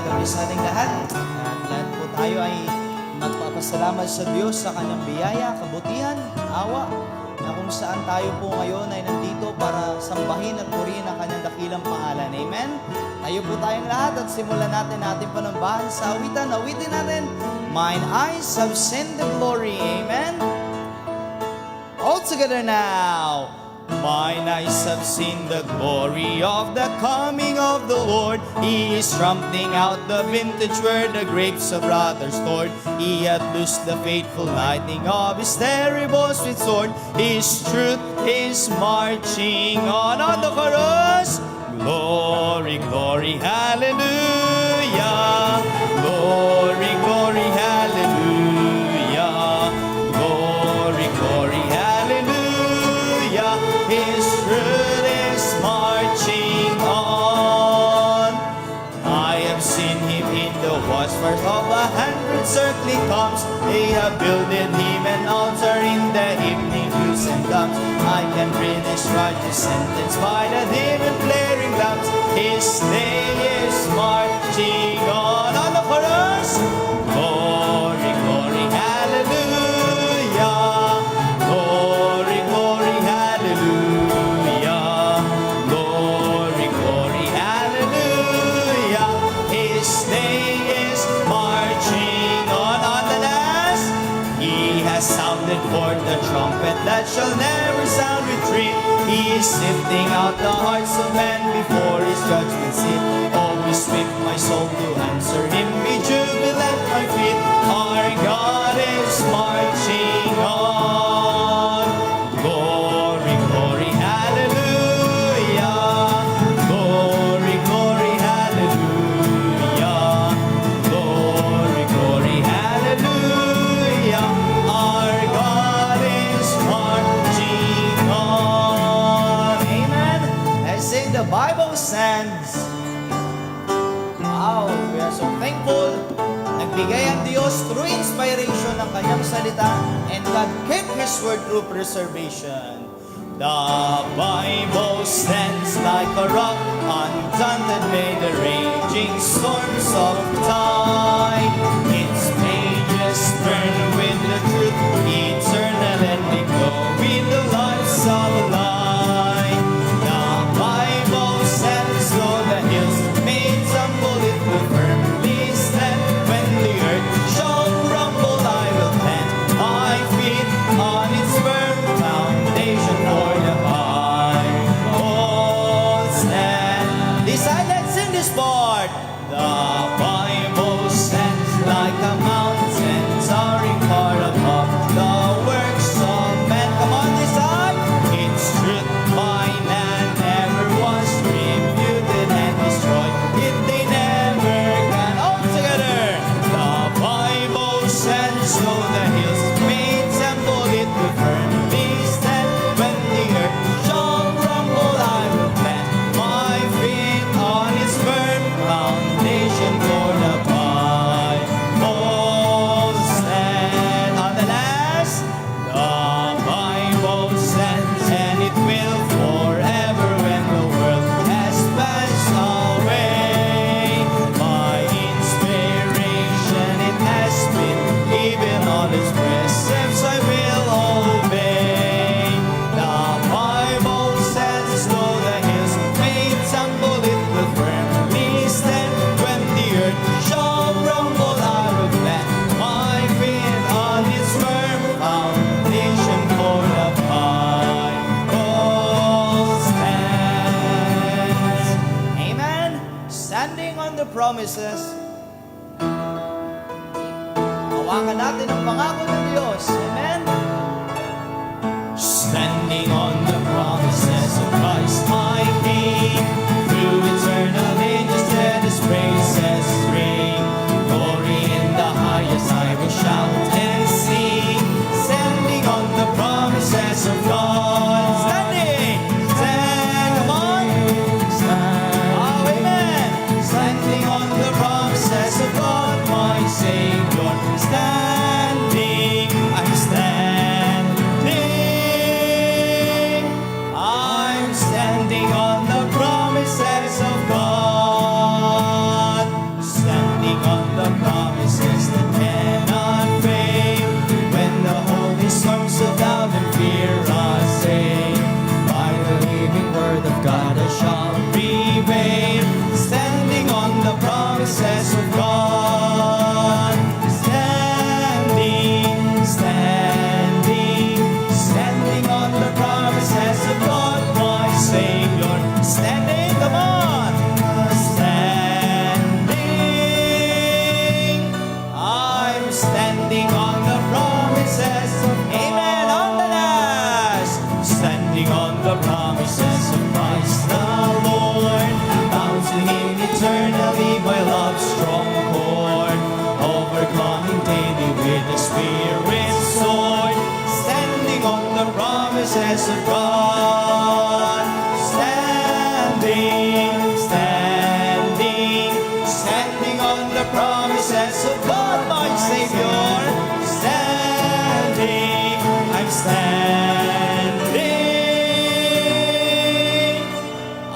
gabi sa ating lahat. At lahat po tayo ay magpapasalamat sa Diyos sa kanyang biyaya, kabutihan, awa, na kung saan tayo po ngayon ay nandito para sambahin at purihin ang kanyang dakilang pangalan. Amen? Tayo po tayong lahat at simulan natin ating panambahan sa awitan. Awitin natin, Mine eyes have seen the glory. Amen? All together now. Mine eyes have seen the glory of the coming of the Lord. He is trampling out the vintage where the grapes of wrath are stored. He hath loosed the faithful lightning of his terrible sweet sword. His truth is marching on the chorus. Glory, glory, hallelujah. Glory, glory, hallelujah. Glory, glory, hallelujah. His truth is marching on. I have seen him in the watchfires of 100 circling camps. They have builded him an altar in the evening dews and dumps. I can read his righteous sentence by the dim and flaring lamps. His day is marching on the chorus. Glory, glory, hallelujah. Glory, glory, hallelujah. Glory, glory, hallelujah. His day is marching on the last. He has sounded forth the trumpet that shall never sound retreat. He is sifting out the hearts of men before his judgment seat. Always swift my soul to answer him, be jubilant my feet. Our God is marching on. Glory, glory, hallelujah. Glory, glory, hallelujah. Glory, glory, hallelujah. Our God is marching on. Amen. I say the Bible stands. Wow, we are so thankful. Nagbigay ang Diyos through inspiration ng kanyang salita, and God kept His word through preservation. The Bible stands like a rock, undaunted by the raging storms of time. Its pages turn with the truth, eternal and go with the lights of light. The Bible stands though the hills may tumble, it will firmly stand. When the earth shall crumble, I will plant my feet on its firm foundation, for the Bible stands. Decide, let's sing this part. The Bible stands like a mountain towering far above the works of men. Come on, decide. Its truth by man never was refuted and destroyed. If they never can. All together. The Bible stands though the hills may tremble, it will firmly stand. When the earth shall crumble, I will plant my feet on its firm foundation, for the Bible stands. On the last, the Bible stands, and it will forever when the world has passed away. By inspiration it has been given, all its precepts I will obey. The Bible stands though the hills may tumble, it will firmly stand. When the earth shall crumble, I will plant my feet on its firm foundation, for the Bible stands. Amen. Standing on the promises. Hawakan natin ang pangako ng Diyos. Amen. Standing on the promises of Christ my King, through eternal ages let His praises ring. Glory in the highest I will shout and sing. Standing on the promises of God. Standing. Stand. Come on. Stand. Oh, amen. Standing on the promises of God, my Savior. Standing. I'm standing. I'm standing eternally my love's stronghold, overcoming daily with the Spirit's sword, standing on the promises of God, standing on the promises of God, my Savior,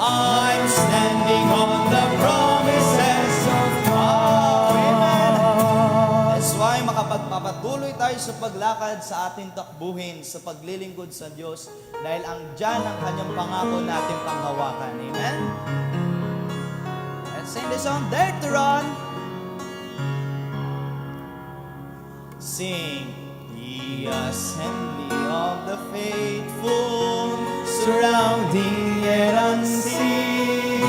I'm standing on the promises of God. Amen. That's why makapagpapatuloy tayo sa paglakad sa ating takbuhin, sa paglilingkod sa Diyos, dahil ang dyan ang kanyang pangako natin panghawakan. Amen. Let's sing this song, Dare to Run. Sing, the assembly of the faithful, surrounding yet unseen,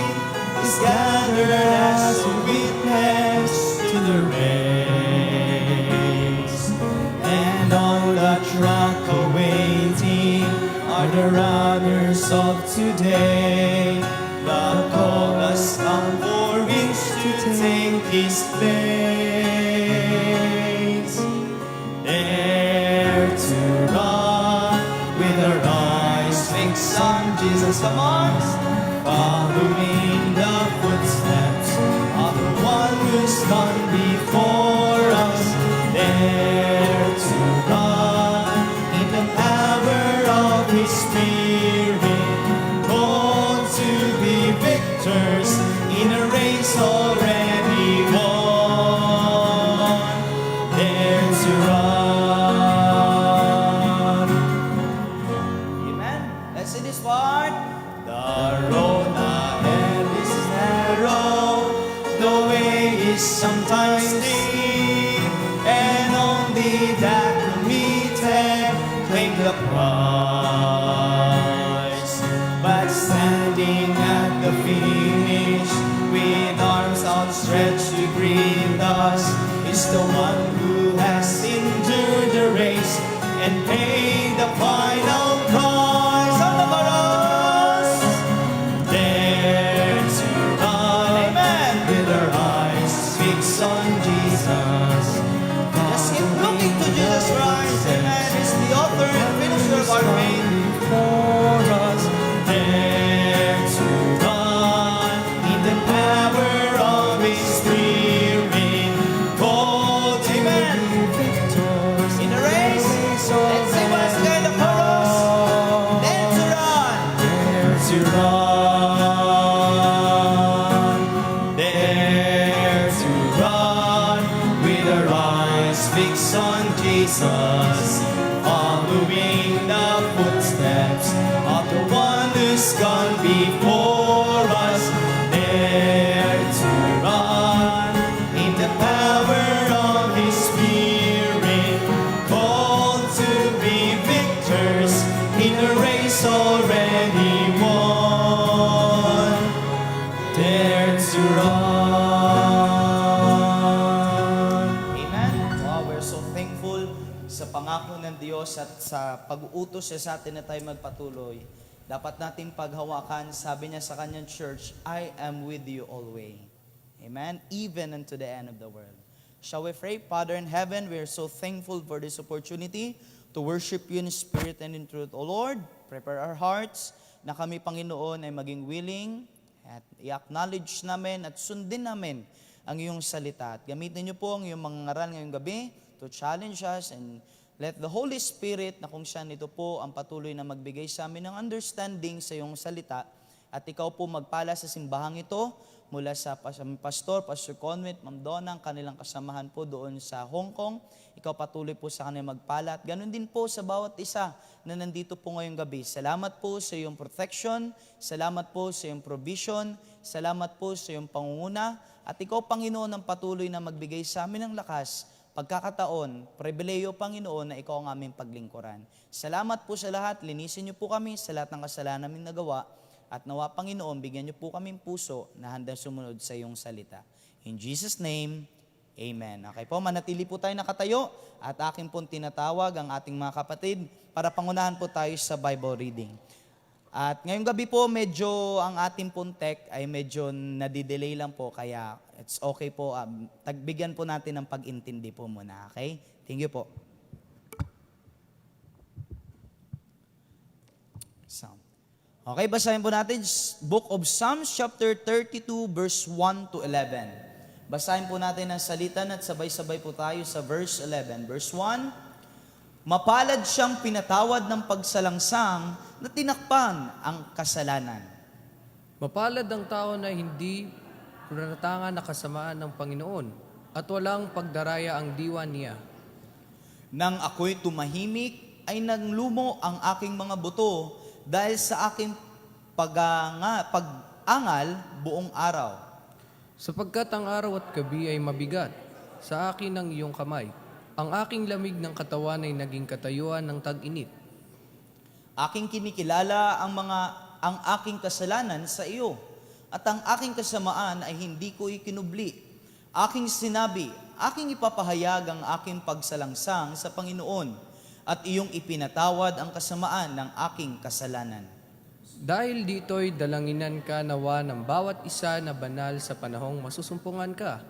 is gathered as a witness to the race. And on the track awaiting are the runners of today. The call has come for each to take his place. Dare to run with our eyes fixed on Jesus. Come on, following the footsteps of the one who's gone before us. Dare to run in the power of His Spirit, called to be victors in a race already won. Dare to run. Amen. Let's see this part. The road ahead is narrow, the way is sometimes steep, and only that committed claim the prize. But standing at the finish, with arms outstretched to greet us, is the one who has endured the race and paid the final price. On the chorus, dare to run, amen, with our eyes fixed on Jesus. Just keep looking to Jesus Christ, amen. He's the author and finisher of our faith. For us, dare to run in the power of His Spirit, called to be victors in the race. Let's sing once again the chorus. Dare to run. Dare to run. Dare to run with our eyes fixed on Jesus, following the footsteps of the one who's gone before us. Dare to run in the power of His Spirit, called to be victors in a race already won. Dare to run. Amen. Wow, we're so thankful sa pangako ng Diyos at sa pag-uutos niya sa atin na tayo magpatuloy. Dapat natin paghawakan, sabi niya sa kanyang church, I am with you always. Amen. Even unto the end of the world. Shall we pray? Father in heaven, we are so thankful for this opportunity to worship you in spirit and in truth. O Lord, prepare our hearts na kami, Panginoon, ay maging willing at i-acknowledge namin at sundin namin ang iyong salita. At gamitin niyo po ang iyong mga ngaral ngayong gabi to challenge us, and let the Holy Spirit na kung saan ito po ang patuloy na magbigay sa amin ng understanding sa iyong salita, at ikaw po magpala sa simbahang ito mula sa Pastor Conway, Ma'am Donna, ang kanilang kasamahan po doon sa Hong Kong. Ikaw patuloy po sa kanila magpala, at ganun din po sa bawat isa na nandito po ngayong gabi. Salamat po sa iyong protection, salamat po sa iyong provision, salamat po sa iyong pangunguna, at ikaw, Panginoon, ang patuloy na magbigay sa amin ng lakas, pagkakataon, pribileyo, Panginoon, na ikaw ang aming paglingkuran. Salamat po sa lahat, linisin niyo po kami sa lahat ng kasalanan namin nagawa, at nawa, Panginoon, bigyan niyo po kaming puso na handang sumunod sa iyong salita. In Jesus' name, Amen. Okay po, manatili po tayo nakatayo, at akin pong tinatawag ang ating mga kapatid para pangunahan po tayo sa Bible reading. At ngayong gabi po, medyo ang ating pong tech ay medyo nadidelay lang po, kaya it's okay po. Tagbigyan po natin ng pag-intindi po muna, okay? Thank you po. Sound. Okay, basahin po natin Book of Psalms chapter 32 verse 1 to 11. Basahin po natin ang salitan at sabay-sabay po tayo sa verse 11. Verse 1, mapalad siyang pinatawad ng pagsalangsang na tinakpan ang kasalanan. Mapalad ang tao na hindi pinatangan na kasamaan ng Panginoon at walang pagdaraya ang diwa niya. Nang ako'y tumahimik, ay naglumo ang aking mga buto dahil sa aking pag-angal buong araw. Sapagkat ang araw at gabi ay mabigat sa akin ang iyong kamay. Ang aking lamig ng katawan ay naging katayuan ng tag-init. Aking kinikilala ang aking kasalanan sa iyo, at ang aking kasamaan ay hindi ko ikinubli. Aking sinabi, aking ipapahayag ang aking pagsalangsang sa Panginoon, at iyong ipinatawad ang kasamaan ng aking kasalanan. Dahil dito'y dalanginan ka nawa ng bawat isa na banal sa panahong masusumpungan ka.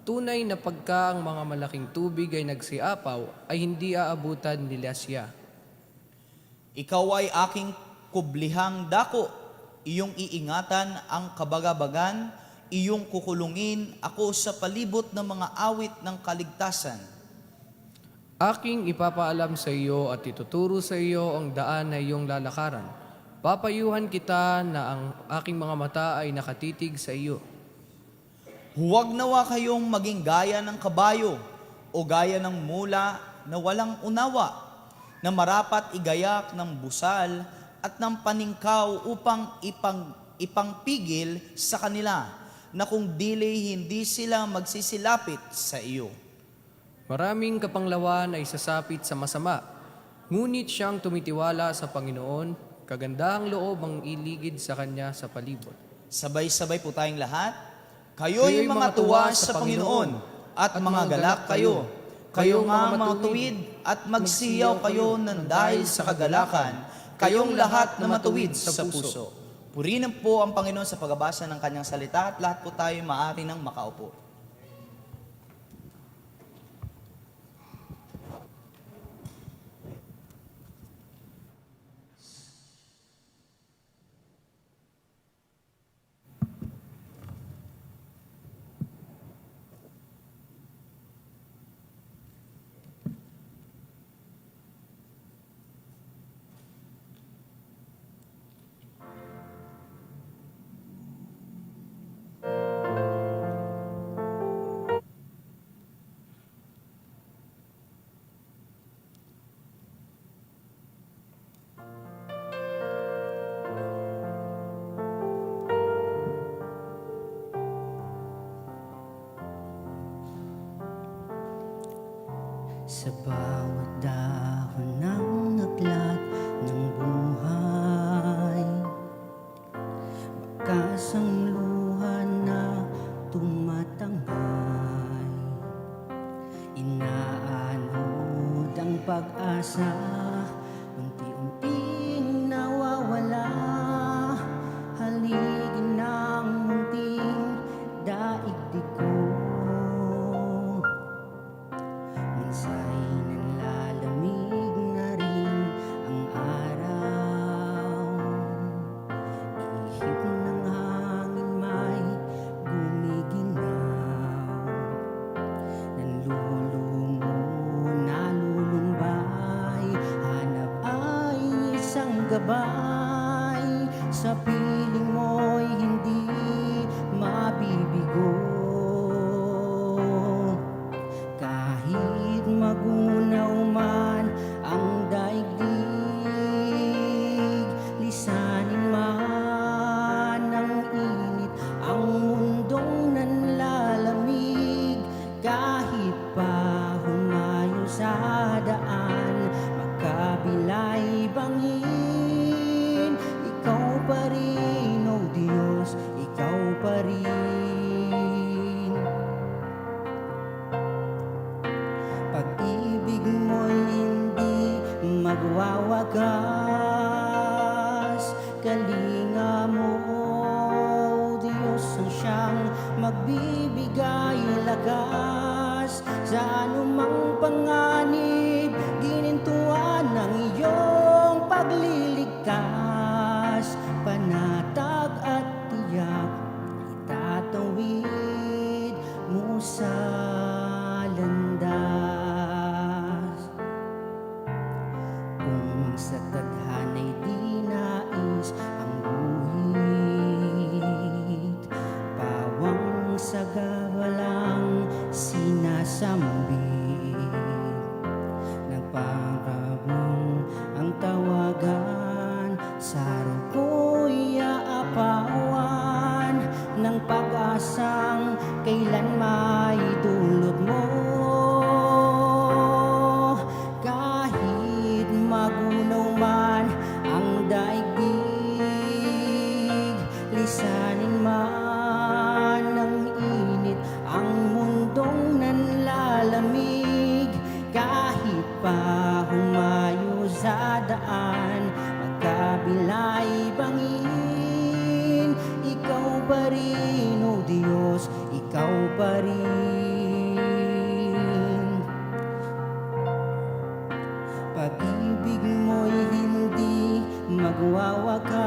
Tunay na pagka ang mga malaking tubig ay nagsiapaw, ay hindi aabutan nila siya. Ikaw ay aking kublihang dako, iyong iingatan ang kabagabagan, iyong kukulungin ako sa palibot ng mga awit ng kaligtasan. Aking ipapaalam sa iyo at ituturo sa iyo ang daan na iyong lalakaran. Papayuhan kita na ang aking mga mata ay nakatitig sa iyo. Huwag nawa kayong maging gaya ng kabayo o gaya ng mula na walang unawa, na marapat igayak ng busal at ng paningkaw upang ipangpigil sa kanila, na kung dili hindi sila magsisilapit sa iyo. Maraming kapanglawan ay sasapit sa masama, ngunit siyang tumitiwala sa Panginoon, kagandahang loob ang iligid sa kanya sa palibot. Sabay-sabay po tayong lahat. Kayo'y mga tuwa sa Panginoon at mga galak kayo. Kayo nga matuwid at magsiyaw kayo ng dahil sa kagalakan. Kayong lahat na matuwid sa puso. Purihin po ang Panginoon sa pagbabasa ng kanyang salita, at lahat po tayo maaari nang makaupo. Sa bawat dahon ng aklat ng buhay, bakas ang luha na tumatanghay, inaanod ang pag-asa, unti-unting nawawala, haligin ng munting daigdig ko. Minsa'y nanlalamig na rin ang araw, ihip ng hangin may gumiginaw, nanlulumo, nalulumbay, hanap ay isang gabay, sa piling mo'y hindi mabibigo. Kahit magunaw man ang daigdig, lisanin man ang init, ang mundong nanlalamig, kahit pa humayo sa daan, magkabila'y bangin, ikaw pa rin, O Diyos, ikaw pa rin. Pag-ibig mo'y hindi magwawagas, magbibigay lakas sa anumang panganib, ginintuan ng iyong pagliligtas, panatag at tiyak, itatawid mo sa landas. Kung sa tadhana'y di nais ang guhit, pawang saga walang sinasambit, nagparabang ang tawagan, sa ko'y aapawan ng pag-asang kailan may dulot mo. Kahit magunaw man ang daigdig, lisanin man ng init ang mundong nanlalamig, kahit pa humayo sa daan, magkabila'y bangin, ikaw pa rin, o Diyos, ikaw pa rin. Pag-ibig mo'y hindi magwawakas,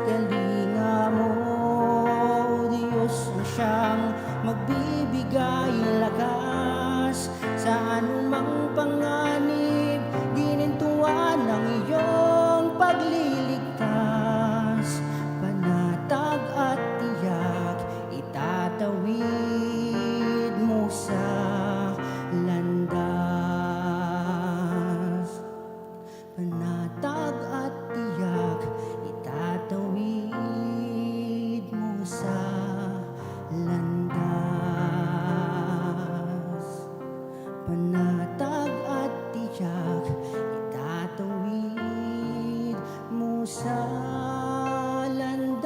kalinga mo, o Diyos, ang siyang magbibigay lakas sa anumang panganib, ginintuan ng iyong pagliligtas, panatag at tiyak, itatawid mo sa landas. Panatag at tiyak, itatawid mo sa landas. Panatag at tiyak, itatawid mo sa landas.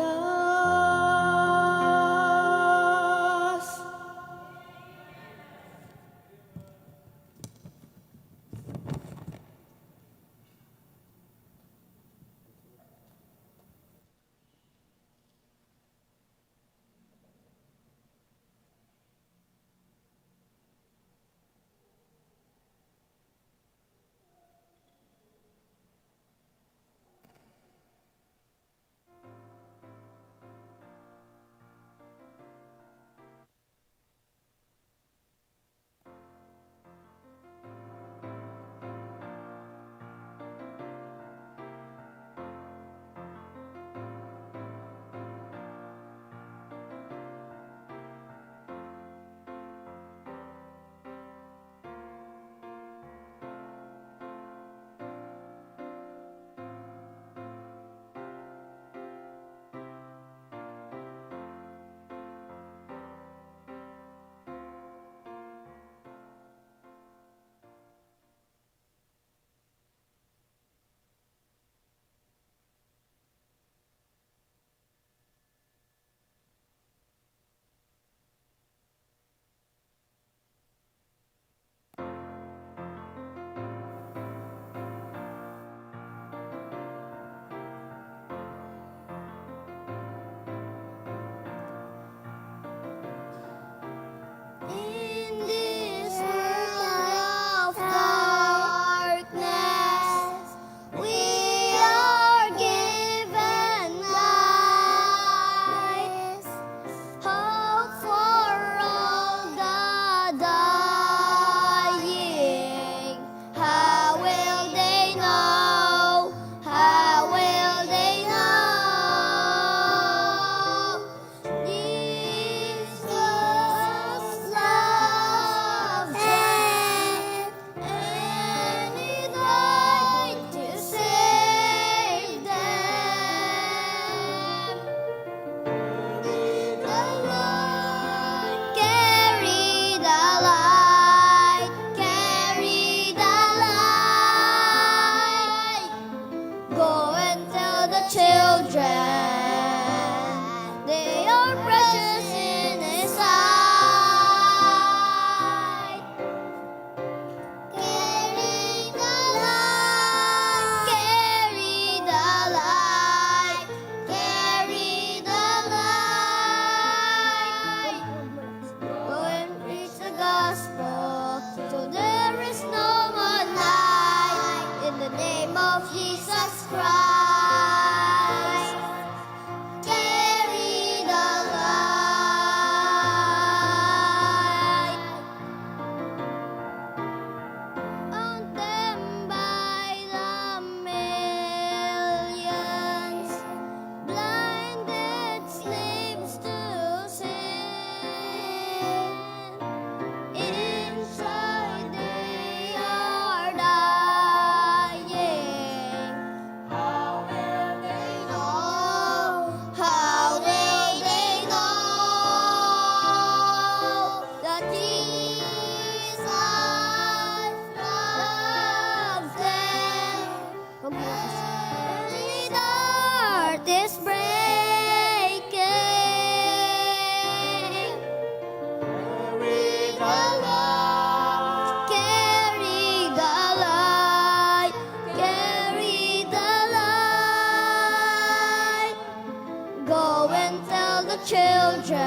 children.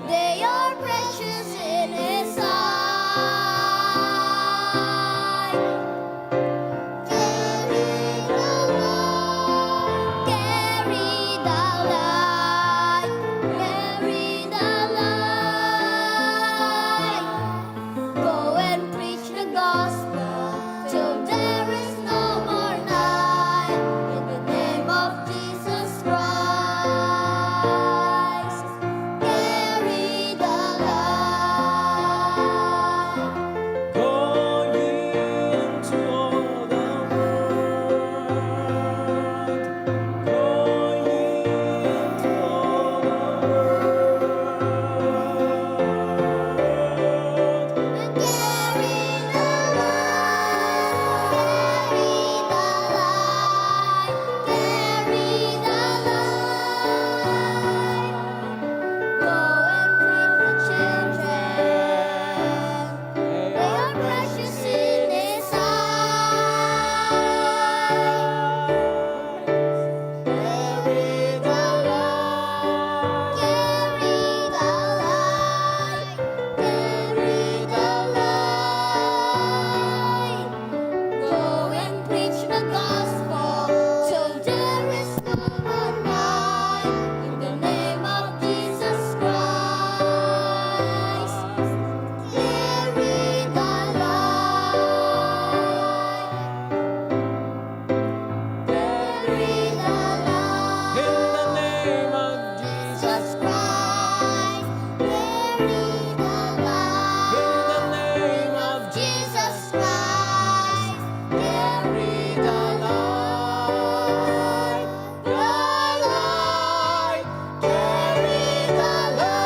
They are precious in His sight. Carry the light, carry the light, carry the light. Go and preach the gospel till there is no more night. In the name of Jesus Christ, carry the light. Go ye into all the world. Go ye into all the world. And carry the light, carry the light. Go and preach the children. They are precious in His sight. Carry the light, carry the light, carry the light. Go and preach the gospel till there is no more night. In the name of Jesus Christ, carry the light. Carry the light. In the name of Jesus. Jesus Christ, carry the light. In the name of Jesus Christ, carry the light. The light, carry the light.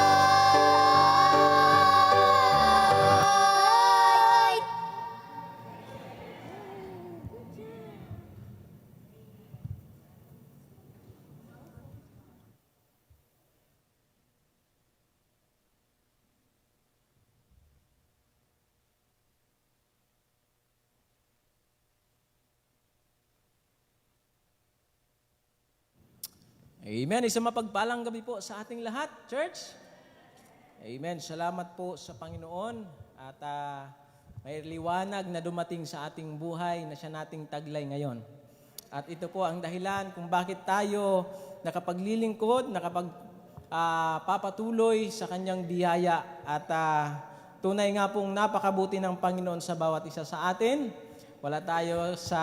Amen. Isang mapagpalang gabi po sa ating lahat, church. Amen. Salamat po sa Panginoon at may liwanag na dumating sa ating buhay na siya nating taglay ngayon. At ito po ang dahilan kung bakit tayo nakapaglilingkod, papatuloy sa kanyang biyaya at tunay nga pong napakabuti ng Panginoon sa bawat isa sa atin. Wala tayo sa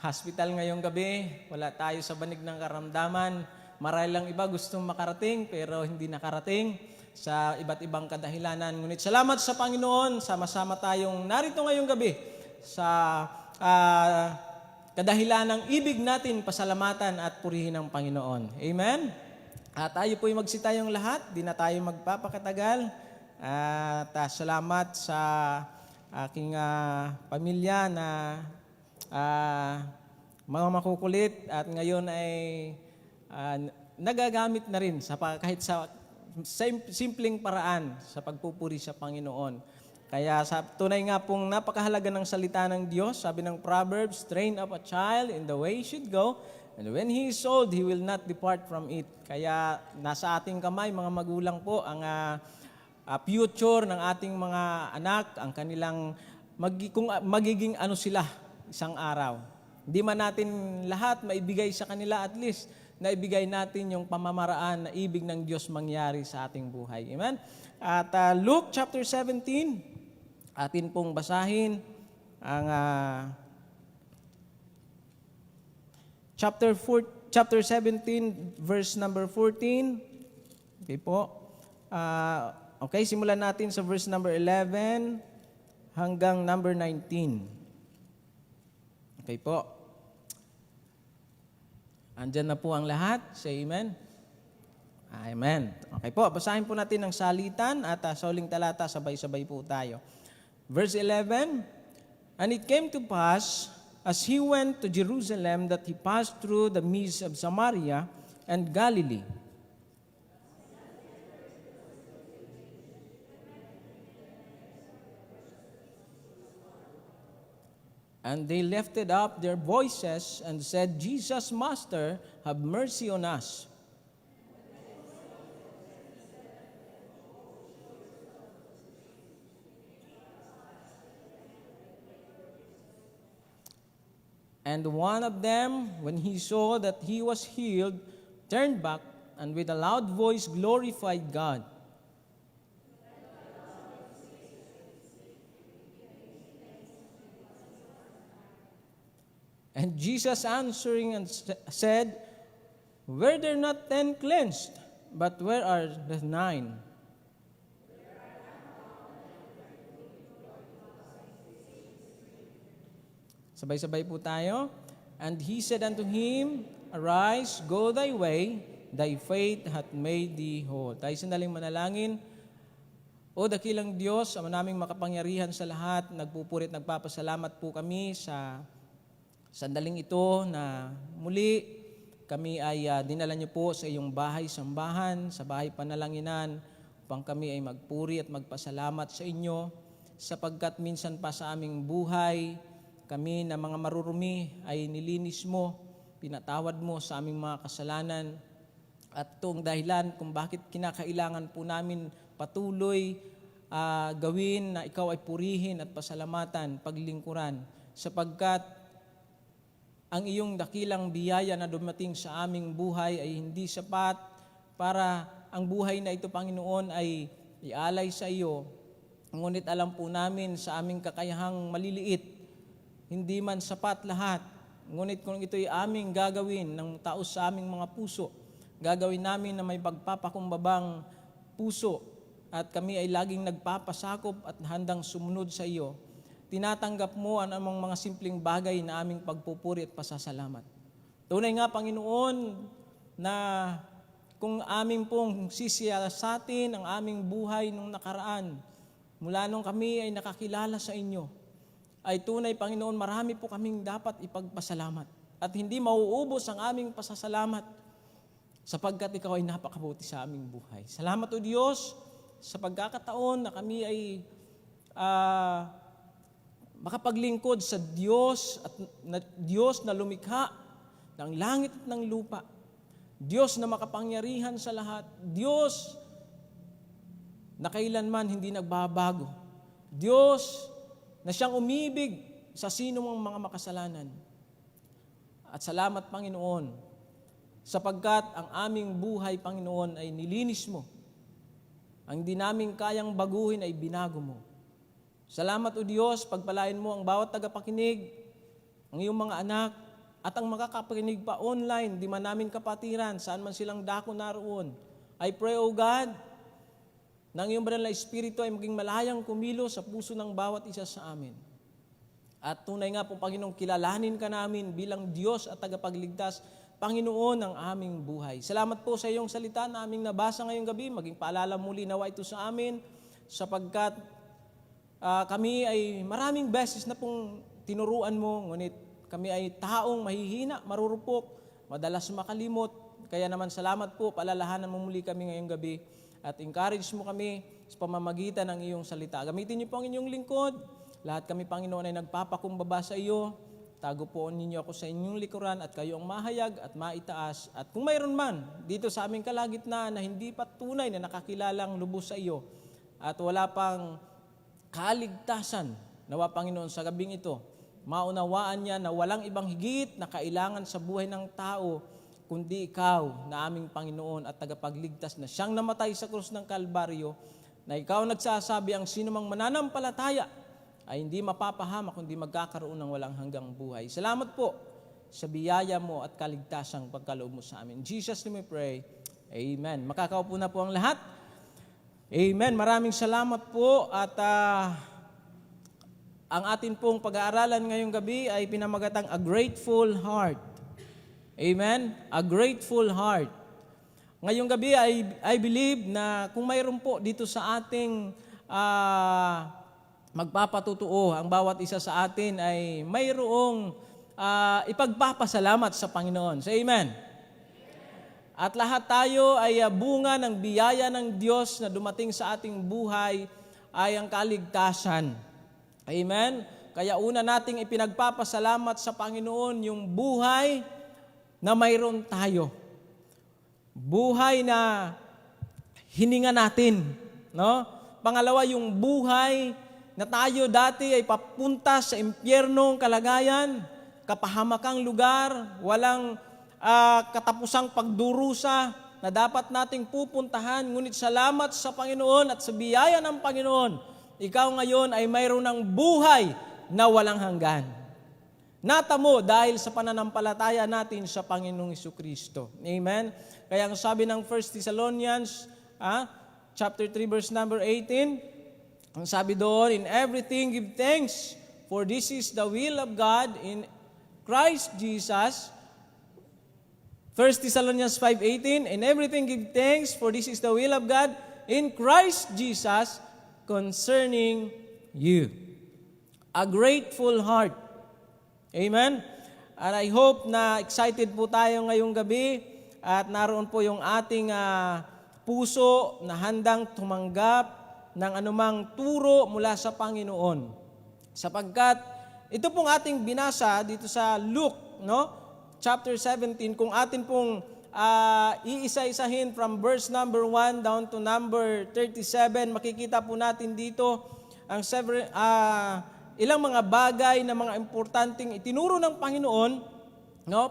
hospital ngayong gabi, wala tayo sa banig ng karamdaman. Marahil lang iba gustong makarating pero hindi nakarating sa iba't ibang kadahilanan. Ngunit salamat sa Panginoon, sama-sama tayong narito ngayong gabi sa kadahilan ng ibig natin pasalamatan at purihin ang Panginoon. Amen? At tayo po'y magsitayong lahat, di na tayo magpapakatagal. At salamat sa aking pamilya na mga makukulit at ngayon ay nagagamit na rin kahit sa simpleng paraan sa pagpupuri sa Panginoon. Kaya tunay nga pong napakahalaga ng salita ng Diyos. Sabi ng Proverbs, train up a child in the way he should go, and when he is old, he will not depart from it. Kaya nasa ating kamay, mga magulang po, ang future ng ating mga anak, ang kanilang kung magiging ano sila isang araw. Hindi man natin lahat maibigay sa kanila, at least naibigay natin yung pamamaraan na ibig ng Diyos mangyari sa ating buhay. Amen? At Luke chapter 17, atin pong basahin ang chapter 17, verse number 14. Okay po. Okay, simulan natin sa verse number 11 hanggang number 19. Okay po. Andyan na po ang lahat. Say amen. Amen. Okay po, basahin po natin ang salitan at sa huling talata, sabay-sabay po tayo. Verse 11, and it came to pass, as he went to Jerusalem, that he passed through the midst of Samaria and Galilee. And they lifted up their voices and said, Jesus, Master, have mercy on us. And one of them, when he saw that he was healed, turned back and with a loud voice glorified God. And Jesus answering and said, "Were there not 10 cleansed? But where are the 9? Sabay-sabay po tayo. And he said unto him, "Arise, go thy way, thy faith hath made thee whole." Tayo sandaling manalangin. O dakilang Diyos, Ama naming makapangyarihan sa lahat, nagpupuri at nagpapasalamat po kami sa sandaling ito na muli kami ay dinala niyo po sa iyong bahay-sambahan, sa bahay panalanginan, upang kami ay magpuri at magpasalamat sa inyo, sapagkat minsan pa sa aming buhay, kami na mga marurumi ay nilinis mo, pinatawad mo sa aming mga kasalanan, at itong dahilan kung bakit kinakailangan po namin patuloy gawin na ikaw ay purihin at pasalamatan, paglingkuran, sapagkat ang iyong dakilang biyaya na dumating sa aming buhay ay hindi sapat para ang buhay na ito, Panginoon, ay ialay sa iyo. Ngunit alam po namin sa aming kakayahang maliliit, hindi man sapat lahat. Ngunit kung ito'y aming gagawin ng taos sa aming mga puso, gagawin namin na may pagpapakumbabang puso at kami ay laging nagpapasakop at handang sumunod sa iyo. Tinatanggap mo ang amang mga simpleng bagay na aming pagpupuri at pasasalamat. Tunay nga, Panginoon, na kung aming pong sisiyasatin ang aming buhay nung nakaraan, mula nung kami ay nakakilala sa inyo, ay tunay, Panginoon, marami po kaming dapat ipagpasalamat. At hindi mauubos ang aming pasasalamat sapagkat ikaw ay napakabuti sa aming buhay. Salamat o Diyos sa pagkakataon na kami ay makapaglingkod sa Diyos at Diyos na lumikha ng langit at ng lupa. Diyos na makapangyarihan sa lahat. Diyos na kailanman hindi nagbabago. Diyos na siyang umibig sa sino mang mga makasalanan. At salamat, Panginoon, sapagkat ang aming buhay, Panginoon, ay nilinis mo. Ang di namin kayang baguhin ay binago mo. Salamat, O Diyos, pagpalain mo ang bawat tagapakinig, ang iyong mga anak, at ang makakapakinig pa online, di man namin kapatiran, saan man silang dako naroon. I pray, O God, na ang iyong banal na Espiritu ay maging malayang kumilo sa puso ng bawat isa sa amin. At tunay nga po, Panginoon, kilalanin ka namin bilang Diyos at tagapagligtas, Panginoon ng aming buhay. Salamat po sa iyong salita na aming nabasa ngayong gabi, maging paalala muli nawa ito sa amin, sapagkat kami ay maraming beses na pong tinuruan mo, ngunit kami ay taong mahihina, marurupok, madalas makalimot. Kaya naman salamat po, palalahanan mo muli kami ngayong gabi at encourage mo kami sa pamamagitan ng iyong salita. Gamitin niyo po ang inyong lingkod. Lahat kami, Panginoon, ay nagpapakumbaba sa iyo. Tago po ninyo ako sa inyong likuran at kayo ang mahayag at maitaas. At kung mayroon man dito sa aming kalagitnaan na hindi pa tunay na nakakilalang lubos sa iyo at wala pang kaligtasan, nawa, Panginoon, sa gabing ito, maunawaan niya na walang ibang higit na kailangan sa buhay ng tao kundi ikaw na aming Panginoon at tagapagligtas na siyang namatay sa krus ng Kalbaryo, na ikaw nagsasabi ang sinumang mananampalataya ay hindi mapapahama kundi magkakaroon ng walang hanggang buhay. Salamat po sa biyaya mo at kaligtasang pagkaloob mo sa amin. In Jesus' name we pray. Amen. Makakaupo na po ang lahat. Amen. Maraming salamat po at ang atin pong pag-aaralan ngayong gabi ay pinamagatang A Grateful Heart. Amen? A Grateful Heart. Ngayong gabi I believe na kung mayroon po dito sa ating magpapatutuo, ang bawat isa sa atin ay mayroong ipagpapasalamat sa Panginoon. Say amen. At lahat tayo ay bunga ng biyaya ng Diyos na dumating sa ating buhay ay ang kaligtasan. Amen? Kaya una nating ipinagpapasalamat sa Panginoon yung buhay na mayroon tayo. Buhay na hininga natin. No? Pangalawa, yung buhay na tayo dati ay papunta sa impyernong kalagayan, kapahamakang lugar, walang katapusang pagdurusa na dapat nating pupuntahan. Ngunit salamat sa Panginoon at sa biyaya ng Panginoon, ikaw ngayon ay mayroon ng buhay na walang hanggan. Natamo dahil sa pananampalataya natin sa Panginoong Jesucristo. Amen? Kaya ang sabi ng 1 Thessalonians, chapter 3, verse number 18, ang sabi doon, in everything give thanks, for this is the will of God in Christ Jesus. 1 Thessalonians 5:18, in everything give thanks, for this is the will of God in Christ Jesus concerning you. A grateful heart. Amen? And I hope na excited po tayo ngayong gabi at naroon po yung ating puso na handang tumanggap ng anumang turo mula sa Panginoon. Sapagkat ito pong ating binasa dito sa Luke, chapter 17, kung atin pong iisa-isahin from verse number 1 down to number 37, makikita po natin dito ang ilang mga bagay na mga importanteng itinuro ng Panginoon,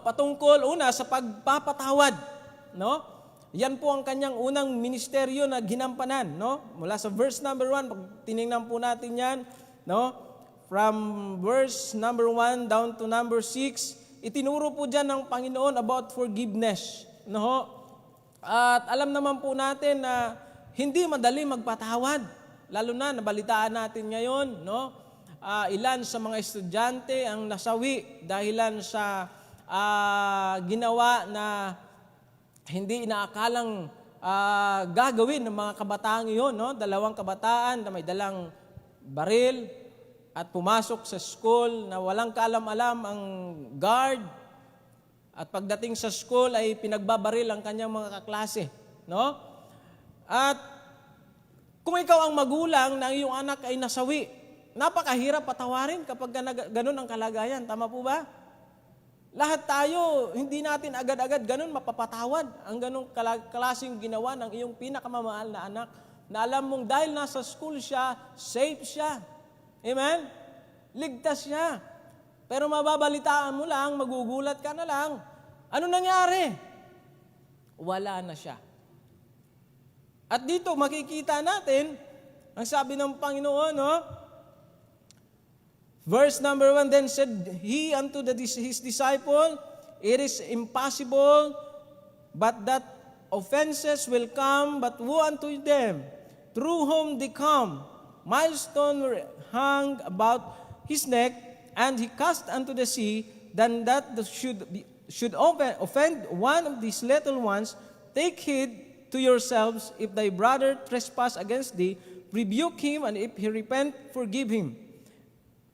patungkol una sa pagpapatawad, Yan po ang kanyang unang ministeryo na ginampanan, Mula sa verse number 1, pag tiningnan po natin yan, from verse number 1 down to number 6, itinuro po dyan ng Panginoon about forgiveness, At alam naman po natin na hindi madali magpatawad, lalo na nabalitaan natin ngayon, ilan sa mga estudyante ang nasawi dahilan sa ginawa na hindi inaakalang gagawin ng mga kabataang iyon. Dalawang kabataan na may dalang baril at pumasok sa school na walang kaalam-alam ang guard. At pagdating sa school ay pinagbabaril ang kanyang mga kaklase. At kung ikaw ang magulang na iyong anak ay nasawi, napakahirap patawarin kapag ganun ang kalagayan. Tama po ba? Lahat tayo, hindi natin agad-agad ganun mapapatawad ang ganung klaseng ginawa ng iyong pinakamamahal na anak na alam mong dahil nasa school siya, safe siya. Amen? Ligtas siya. Pero mababalitaan mo lang, magugulat ka na lang. Ano nangyari? Wala na siya. At dito makikita natin, ang sabi ng Panginoon, verse number 1, then said he unto his disciple, it is impossible, but that offenses will come, but woe unto them, through whom they come. Milestone were hung about his neck, and he cast unto the sea, then that should offend one of these little ones. Take heed to yourselves, if thy brother trespass against thee, rebuke him, and if he repent, forgive him.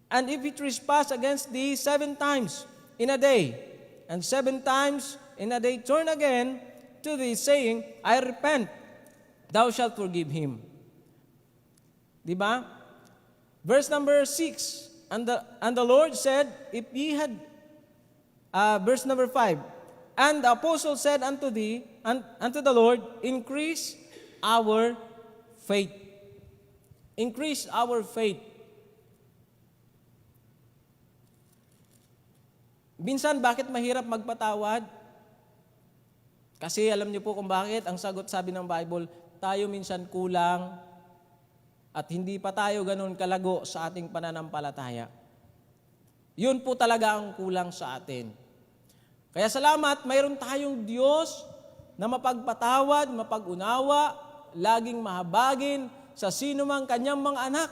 And if he trespass against thee 7 times in a day, and 7 times in a day turn again to thee, saying, I repent, thou shalt forgive him. Diba? Verse number 6, and the Lord said, if ye had, verse number 5, and the apostle said unto thee, unto the Lord, increase our faith. Increase our faith. Minsan, bakit mahirap magpatawad? Kasi alam niyo po kung bakit. Ang sagot, sabi ng Bible, tayo minsan kulang at hindi pa tayo ganun kalago sa ating pananampalataya. Yun po talaga ang kulang sa atin. Kaya salamat, mayroon tayong Diyos na mapagpatawad, mapagunawa, laging mahabagin sa sino mang kanyang mga anak,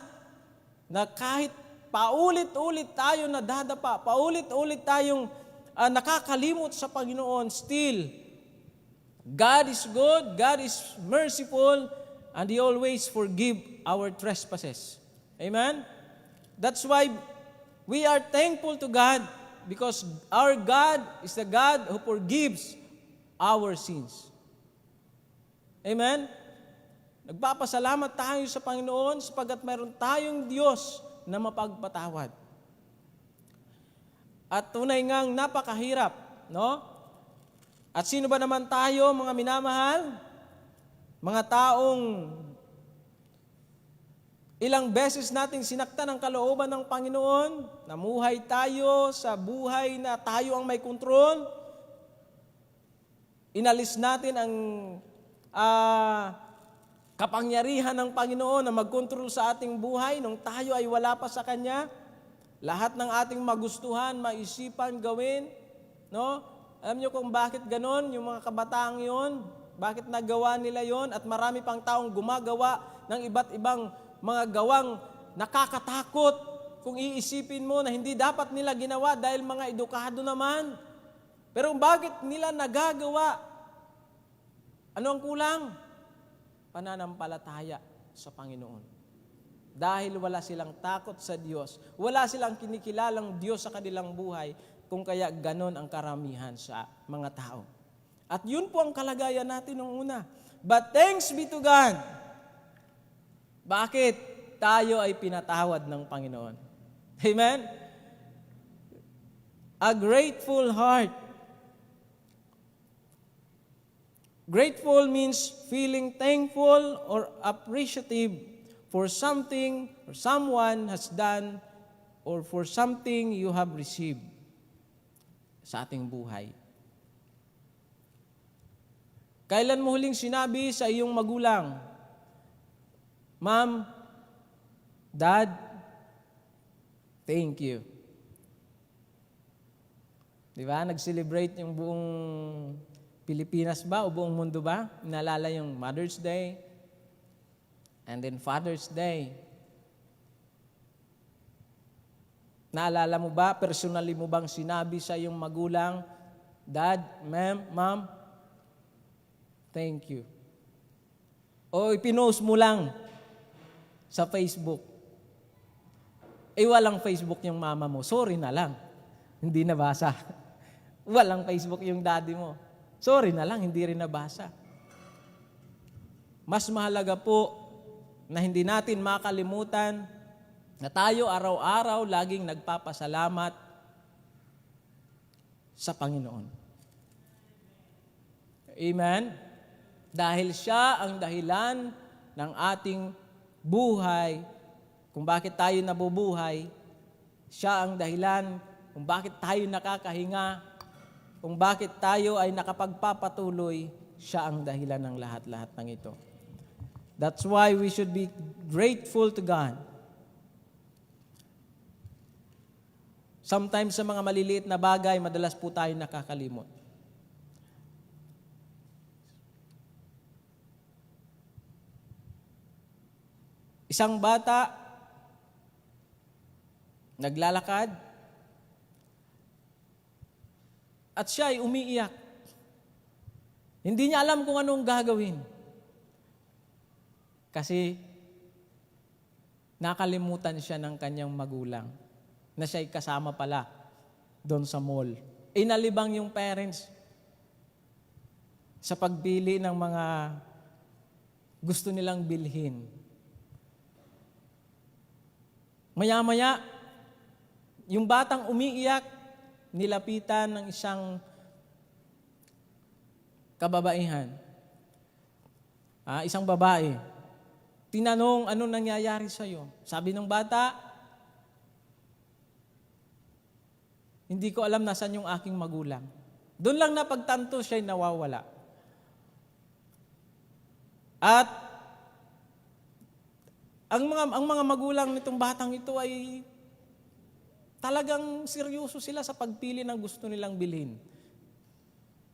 na kahit paulit-ulit tayo nadadapa, paulit-ulit tayong nakakalimot sa Panginoon, still, God is good, God is merciful, and He always forgive our trespasses. Amen? That's why we are thankful to God, because our God is the God who forgives our sins. Amen? Nagpapasalamat tayo sa Panginoon sapagat mayroon tayong Diyos na mapagpatawad. At tunay ngang napakahirap, At sino ba naman tayo, mga minamahal? Mga taong Ilang beses nating sinaktan ang kalooban ng Panginoon, namuhay tayo sa buhay na tayo ang may kontrol. Inalis natin ang kapangyarihan ng Panginoon na magkontrol sa ating buhay nung tayo ay wala pa sa Kanya. Lahat ng ating magustuhan, maisipan, gawin. No? Alam niyo kung bakit ganon, yung mga kabataang yon, bakit nagawa nila yon, at marami pang taong gumagawa ng iba't ibang mga gawang nakakatakot kung iisipin mo na hindi dapat nila ginawa dahil mga edukado naman. Pero bakit nila nagagawa? Ano ang kulang? Pananampalataya sa Panginoon. Dahil wala silang takot sa Diyos, wala silang kinikilalang Diyos sa kanilang buhay, kung kaya ganon ang karamihan sa mga tao. At yun po ang kalagayan natin nung una. But thanks be to God. Bakit? Tayo ay pinatawad ng Panginoon. Amen? A grateful heart. Grateful means feeling thankful or appreciative for something or someone has done or for something you have received sa ating buhay. Kailan mo huling sinabi sa iyong magulang, Ma'am, Dad, thank you. Di ba? Nag-celebrate yung buong Pilipinas ba o buong mundo ba? Inaalala yung Mother's Day and then Father's Day. Naalala mo ba, personally mo bang sinabi sa iyong magulang, Dad, Ma'am, thank you. O ipinost mo lang sa Facebook. Walang Facebook yung mama mo. Sorry na lang. Hindi nabasa. Walang Facebook yung daddy mo. Sorry na lang, hindi rin nabasa. Mas mahalaga po na hindi natin makalimutan na tayo araw-araw laging nagpapasalamat sa Panginoon. Amen? Dahil siya ang dahilan ng ating buhay, kung bakit tayo nabubuhay, siya ang dahilan kung bakit tayo nakakahinga, kung bakit tayo ay nakapagpapatuloy, siya ang dahilan ng lahat-lahat ng ito. That's why we should be grateful to God. Sometimes sa mga maliliit na bagay, madalas po tayo nakakalimot. Isang bata, naglalakad, at siya ay umiiyak. Hindi niya alam kung anong gagawin. Kasi nakalimutan siya ng kanyang magulang na siya'y kasama pala doon sa mall. Inalibang yung parents sa pagpili ng mga gusto nilang bilhin. Maya-maya, yung batang umiiyak, nilapitan ng isang kababaihan. Isang babae. Tinanong, ano nangyayari sa'yo? Sabi ng bata, hindi ko alam nasan yung aking magulang. Doon lang napagtanto siya'y nawawala. At ang mga magulang nitong batang ito ay talagang seryoso sila sa pagpili ng gusto nilang bilhin.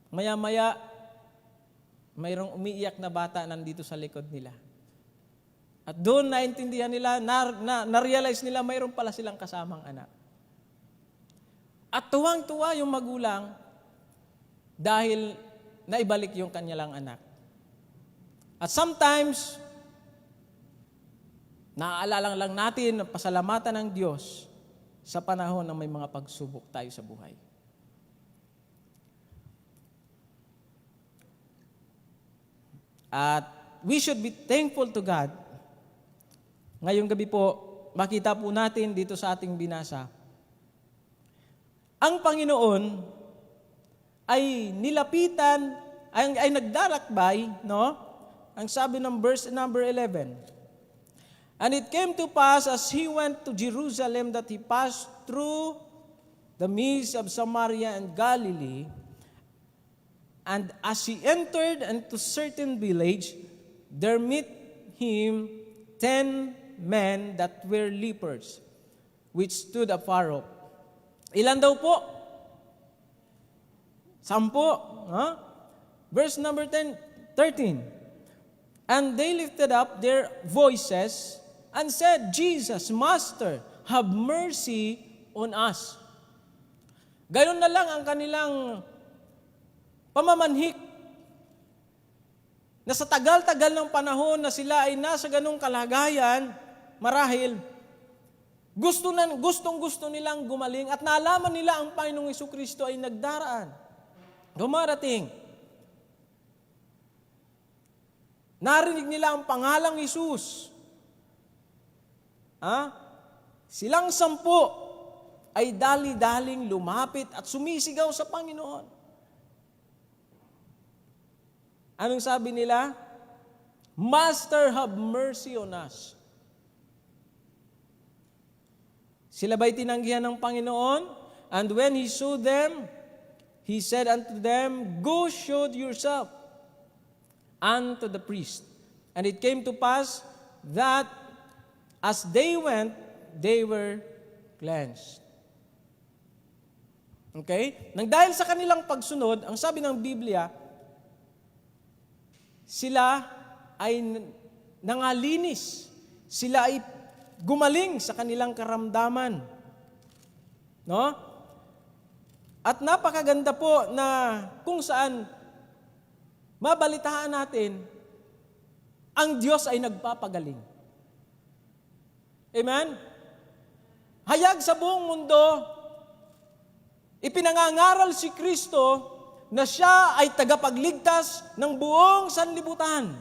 Maya-maya, mayroong umiiyak na bata nandito sa likod nila. At doon naintindihan nila, na-realize nila mayroon pala silang kasamang anak. At tuwang-tuwa yung magulang dahil naibalik yung kanilang anak. At sometimes, naaalala lang natin ang pasalamatan ng Diyos sa panahon na may mga pagsubok tayo sa buhay. At we should be thankful to God. Ngayong gabi po, makita po natin dito sa ating binasa, ang Panginoon ay nilapitan, ay nagdarakbay, no? Ang sabi ng verse number 11, And it came to pass as he went to Jerusalem that he passed through the midst of Samaria and Galilee. And as he entered into certain village, there met him 10 men that were lepers, which stood afar off. Ilan daw po? 10. Huh? Verse number 13. And they lifted up their voices and said, Jesus, Master, have mercy on us. Gayon na lang ang kanilang pamamanhik na sa tagal-tagal ng panahon na sila ay nasa ganong kalagayan, marahil, gustong-gusto nilang gumaling at naalaman nila ang Panginoong Jesucristo ay nagdaraan. Dumarating. Narinig nila ang pangalang Jesus. Silang 10 ay dali-daling lumapit at sumisigaw sa Panginoon. Anong sabi nila? Master, have mercy on us. Sila ba'y tinanggihan ng Panginoon? And when He saw them, He said unto them, Go show yourself unto the priest. And it came to pass that as they went, they were cleansed. Okay? Nang dahil sa kanilang pagsunod, ang sabi ng Biblia, sila ay nangalinis. Sila ay gumaling sa kanilang karamdaman. No? At napakaganda po na kung saan mabalitaan natin, ang Diyos ay nagpapagaling. Amen? Hayag sa buong mundo, ipinangangaral si Kristo na siya ay tagapagligtas ng buong sanlibutan.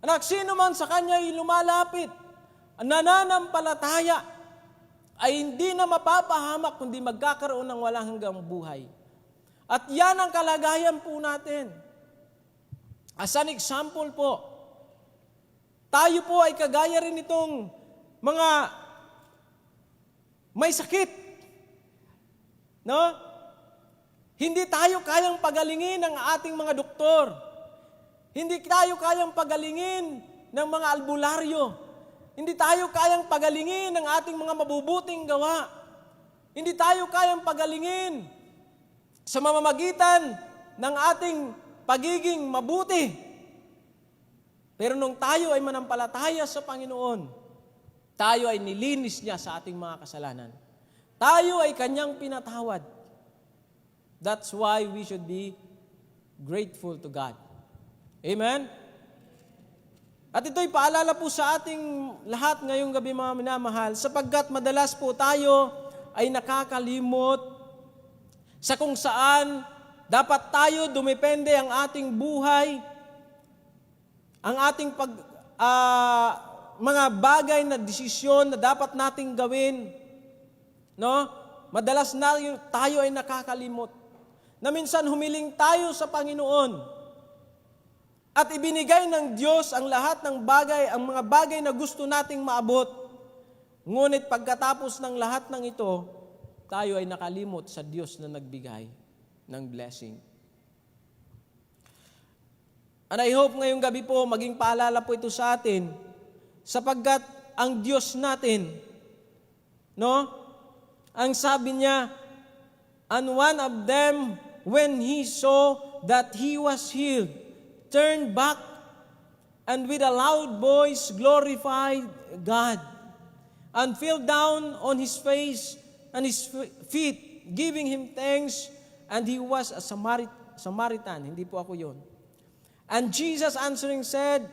Anak, sino man sa kanya ay lumalapit, nananampalataya, ay hindi na mapapahamak kundi magkakaroon ng walang hanggang buhay. At yan ang kalagayan po natin. As an example po, tayo po ay kagaya rin itong mga may sakit. No? Hindi tayo kayang pagalingin ng ating mga doktor. Hindi tayo kayang pagalingin ng mga albularyo. Hindi tayo kayang pagalingin ng ating mga mabubuting gawa. Hindi tayo kayang pagalingin sa mamamagitan ng ating pagiging mabuti. Pero nung tayo ay manampalataya sa Panginoon, tayo ay nilinis niya sa ating mga kasalanan. Tayo ay kanyang pinatawad. That's why we should be grateful to God. Amen? At ito'y paalala po sa ating lahat ngayong gabi mga minamahal, sapagkat madalas po tayo ay nakakalimot sa kung saan dapat tayo dumepende ang ating buhay, ang ating mga bagay na desisyon na dapat nating gawin. No? Madalas na tayo ay nakakalimot na minsan humiling tayo sa Panginoon at ibinigay ng Diyos ang lahat ng bagay, ang mga bagay na gusto nating maabot. Ngunit pagkatapos ng lahat ng ito, tayo ay nakalimot sa Diyos na nagbigay ng blessing. And I hope ngayong gabi po, maging paalala po ito sa atin, sapagkat ang Diyos natin, no? Ang sabi niya, and one of them, when he saw that he was healed, turned back and with a loud voice glorified God and fell down on his face and his feet, giving him thanks, and he was a Samaritan. Hindi po ako yun. And Jesus answering said,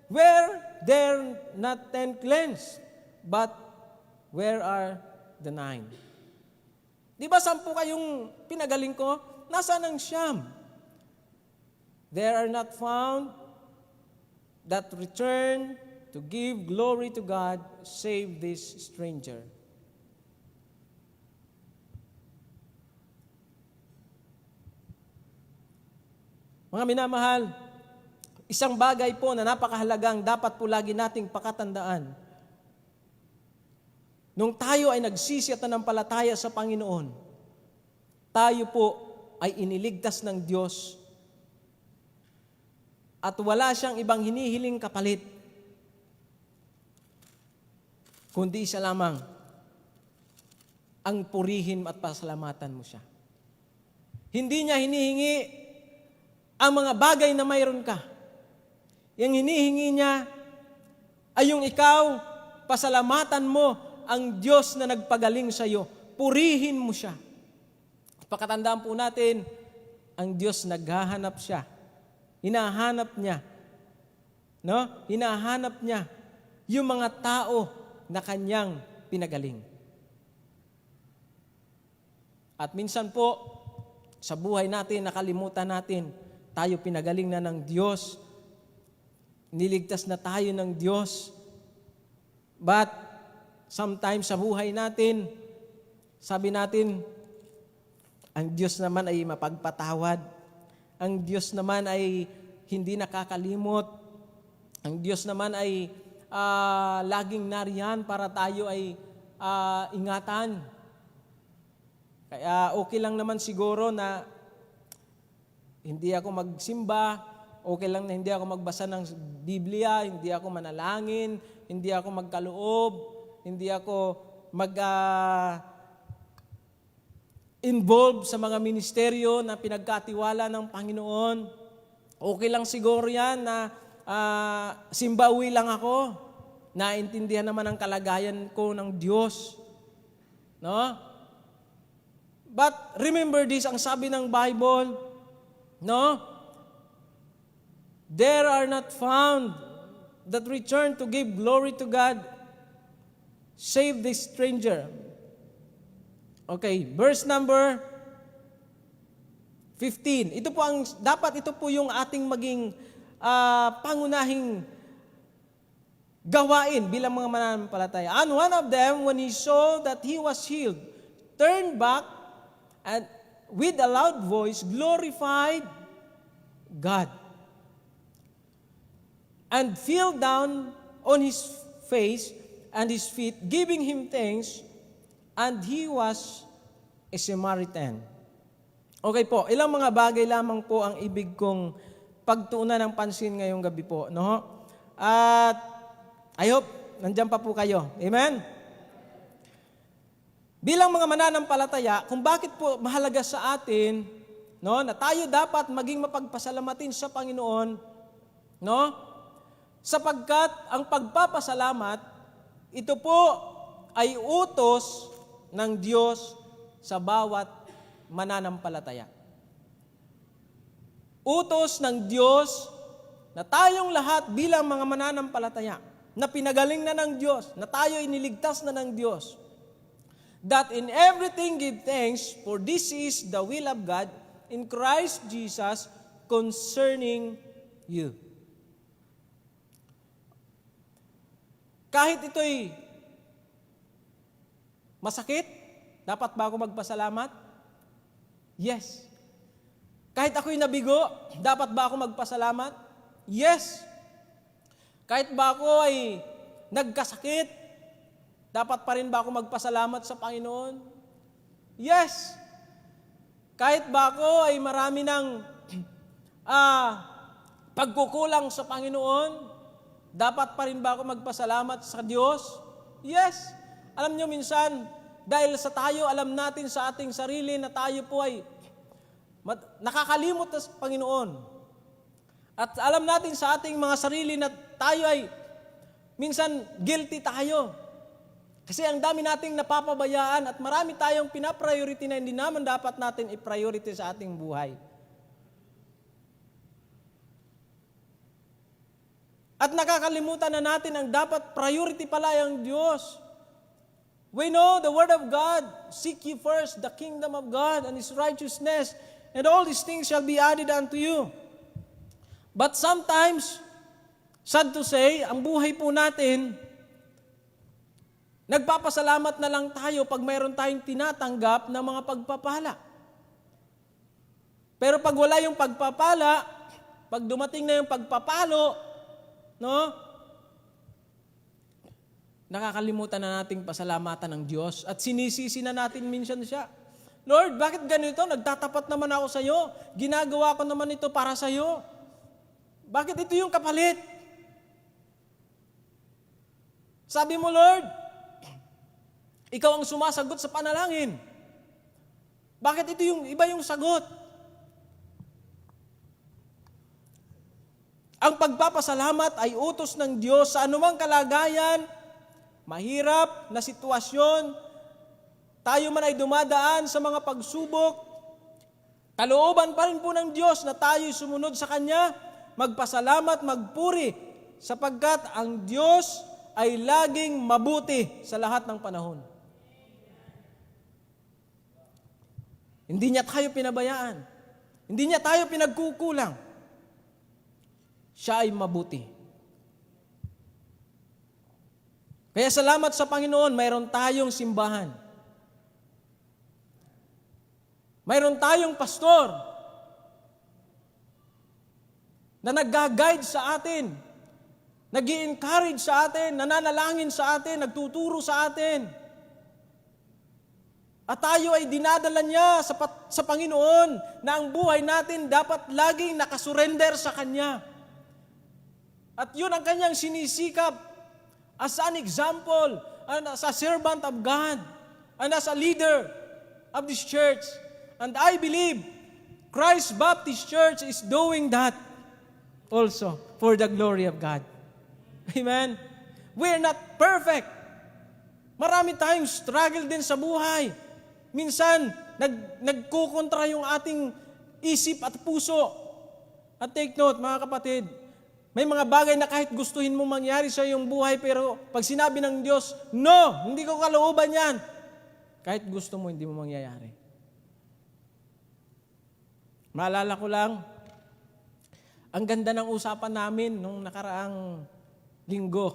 Were there not 10 cleansed? But where are the 9? Di ba 10 kayong pinagaling ko? Nasaan ang 9? There are not found that return to give glory to God, save this stranger. Mga minamahal, isang bagay po na napakahalagang dapat po lagi nating pakatandaan nung tayo ay nagsisi at nanampalataya sa Panginoon, tayo po ay iniligtas ng Diyos at wala siyang ibang hinihiling kapalit, kundi isa lamang, ang purihin at pasalamatan mo siya. Hindi niya hinihingi ang mga bagay na mayroon ka. Yung hinihingi niya ay yung ikaw, pasalamatan mo ang Diyos na nagpagaling sa iyo. Purihin mo siya. At pakatandaan po natin, ang Diyos naghahanap siya. Hinahanap niya. No? Hinahanap niya yung mga tao na kanyang pinagaling. At minsan po, sa buhay natin, nakalimutan natin, tayo pinagaling na ng Diyos. Niligtas na tayo ng Diyos. But, sometimes sa buhay natin, sabi natin, ang Diyos naman ay mapagpatawad. Ang Diyos naman ay hindi nakakalimot. Ang Diyos naman ay laging nariyan para tayo ay ingatan. Kaya okay lang naman siguro na hindi ako magsimba, okay lang na hindi ako magbasa ng Biblia, hindi ako manalangin, hindi ako magkaloob, hindi ako involved sa mga ministeryo na pinagkatiwala ng Panginoon. Okay lang siguro yan na simbawi lang ako. Naintindihan naman ang kalagayan ko ng Diyos. No? But remember this, ang sabi ng Bible, no? There are not found that return to give glory to God, save the stranger. Okay, verse number 15. Ito po yung ating maging pangunahing gawain bilang mga mananampalataya. And one of them, when he saw that he was healed, turned back and with a loud voice glorified God and fell down on his face and his feet, giving him thanks, and he was a Samaritan. Okay po, ilang mga bagay lamang po ang ibig kong pagtuunan ng pansin ngayong gabi po, no? At I hope nandiyan pa po kayo. Amen? Bilang mga mananampalataya, kung bakit po mahalaga sa atin, no, na tayo dapat maging mapagpasalamatin sa Panginoon, no? Sapagkat ang pagpapasalamat, ito po ay utos ng Diyos sa bawat mananampalataya. Utos ng Diyos na tayong lahat bilang mga mananampalataya, na pinagaling na ng Diyos, na tayo iniligtas na ng Diyos, that in everything give thanks, for this is the will of God in Christ Jesus concerning you. Kahit ito'y masakit, dapat ba ako magpasalamat? Yes. Kahit ako'y nabigo, dapat ba ako magpasalamat? Yes. Kahit ba ako ay nagkasakit, dapat pa rin ba ako magpasalamat sa Panginoon? Yes. Kahit ba ako ay marami ng pagkukulang sa Panginoon, dapat pa rin ba ako magpasalamat sa Diyos? Yes. Alam nyo minsan, dahil sa tayo, alam natin sa ating sarili na tayo po ay nakakalimot sa Panginoon. At alam natin sa ating mga sarili na tayo ay minsan guilty tayo. Kasi ang dami nating napapabayaan at marami tayong pinapriority na hindi naman dapat natin i-priority sa ating buhay. At nakakalimutan na natin ang dapat priority pala ang Diyos. We know the Word of God, seek ye first the kingdom of God and His righteousness, and all these things shall be added unto you. But sometimes, sad to say, ang buhay po natin, nagpapasalamat na lang tayo pag mayroon tayong tinatanggap na mga pagpapala. Pero pag wala yung pagpapala, pag dumating na yung pagpapalo, no? nakakalimutan na nating pasalamatan ng Diyos at sinisisi na natin minsan siya. Lord, bakit ganito? Nagtatapat naman ako sa iyo. Ginagawa ko naman ito para sa iyo. Bakit ito yung kapalit? Sabi mo, Lord, ikaw ang sumasagot sa panalangin. Bakit ito yung iba yung sagot? Ang pagpapasalamat ay utos ng Diyos sa anumang kalagayan, mahirap na sitwasyon, tayo man ay dumadaan sa mga pagsubok, kalooban pa rin po ng Diyos na tayo'y sumunod sa Kanya, magpasalamat, magpuri, sapagkat ang Diyos ay laging mabuti sa lahat ng panahon. Hindi niya tayo pinabayaan. Hindi niya tayo pinagkukulang. Siya ay mabuti. Kaya salamat sa Panginoon, mayroon tayong simbahan. Mayroon tayong pastor na nag-guide sa atin, nag-i-encourage sa atin, nananalangin sa atin, nagtuturo sa atin. At tayo ay dinadala niya sa Panginoon na ang buhay natin dapat laging nakasurrender sa Kanya. At yun ang Kanyang sinisikap as an example, and as a servant of God, and as a leader of this church. And I believe Christ Baptist Church is doing that also for the glory of God. Amen? We're not perfect. Marami tayong struggle din sa buhay. Minsan, nagkukontra yung ating isip at puso. At take note, mga kapatid, may mga bagay na kahit gustuhin mo mangyari sa iyong buhay, pero pag sinabi ng Diyos, no, hindi ko kalooban yan. Kahit gusto mo, hindi mo mangyayari. Maalala ko lang, ang ganda ng usapan namin nung nakaraang linggo,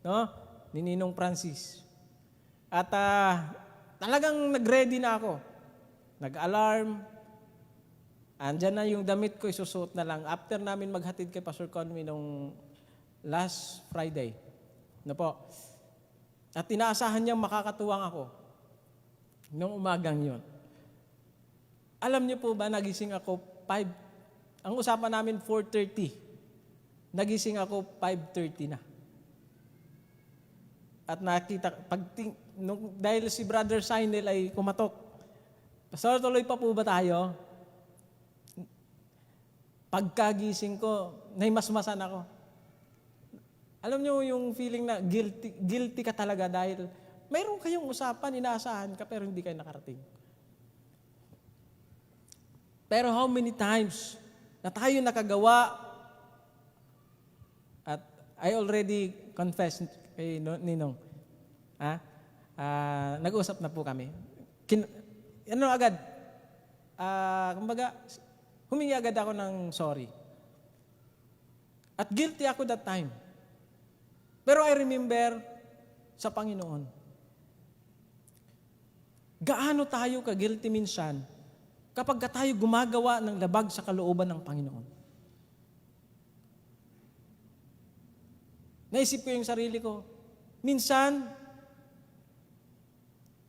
no? Ni Ninong Francis. At talagang nag-ready na ako. Nag-alarm. Andyan na yung damit ko, isusuot na lang. After namin maghatid kay Pastor Conway nung last Friday. No po. At inaasahan niyang makakatuwang ako nung umagang yun. Alam niyo po ba, nagising ako 5, ang usapan namin 4:30. Nagising ako 5:30 na. At nakita, dahil si Brother Sinel ay kumatok, Pastor, tuloy pa po ba tayo? Pagkagising ko, naimasmasan ako. Alam niyo yung feeling na guilty ka talaga dahil mayroon kayong usapan, inaasahan ka, pero hindi kayo nakarating. Pero how many times na tayo nakagawa, at I already confessed kay Ninong, nag-usap na po kami. Kumbaga, humingi agad ako ng sorry. At guilty ako that time. Pero I remember sa Panginoon, gaano tayo ka-guilty minsan kapag tayo gumagawa ng labag sa kalooban ng Panginoon. Naisip ko yung sarili ko, minsan,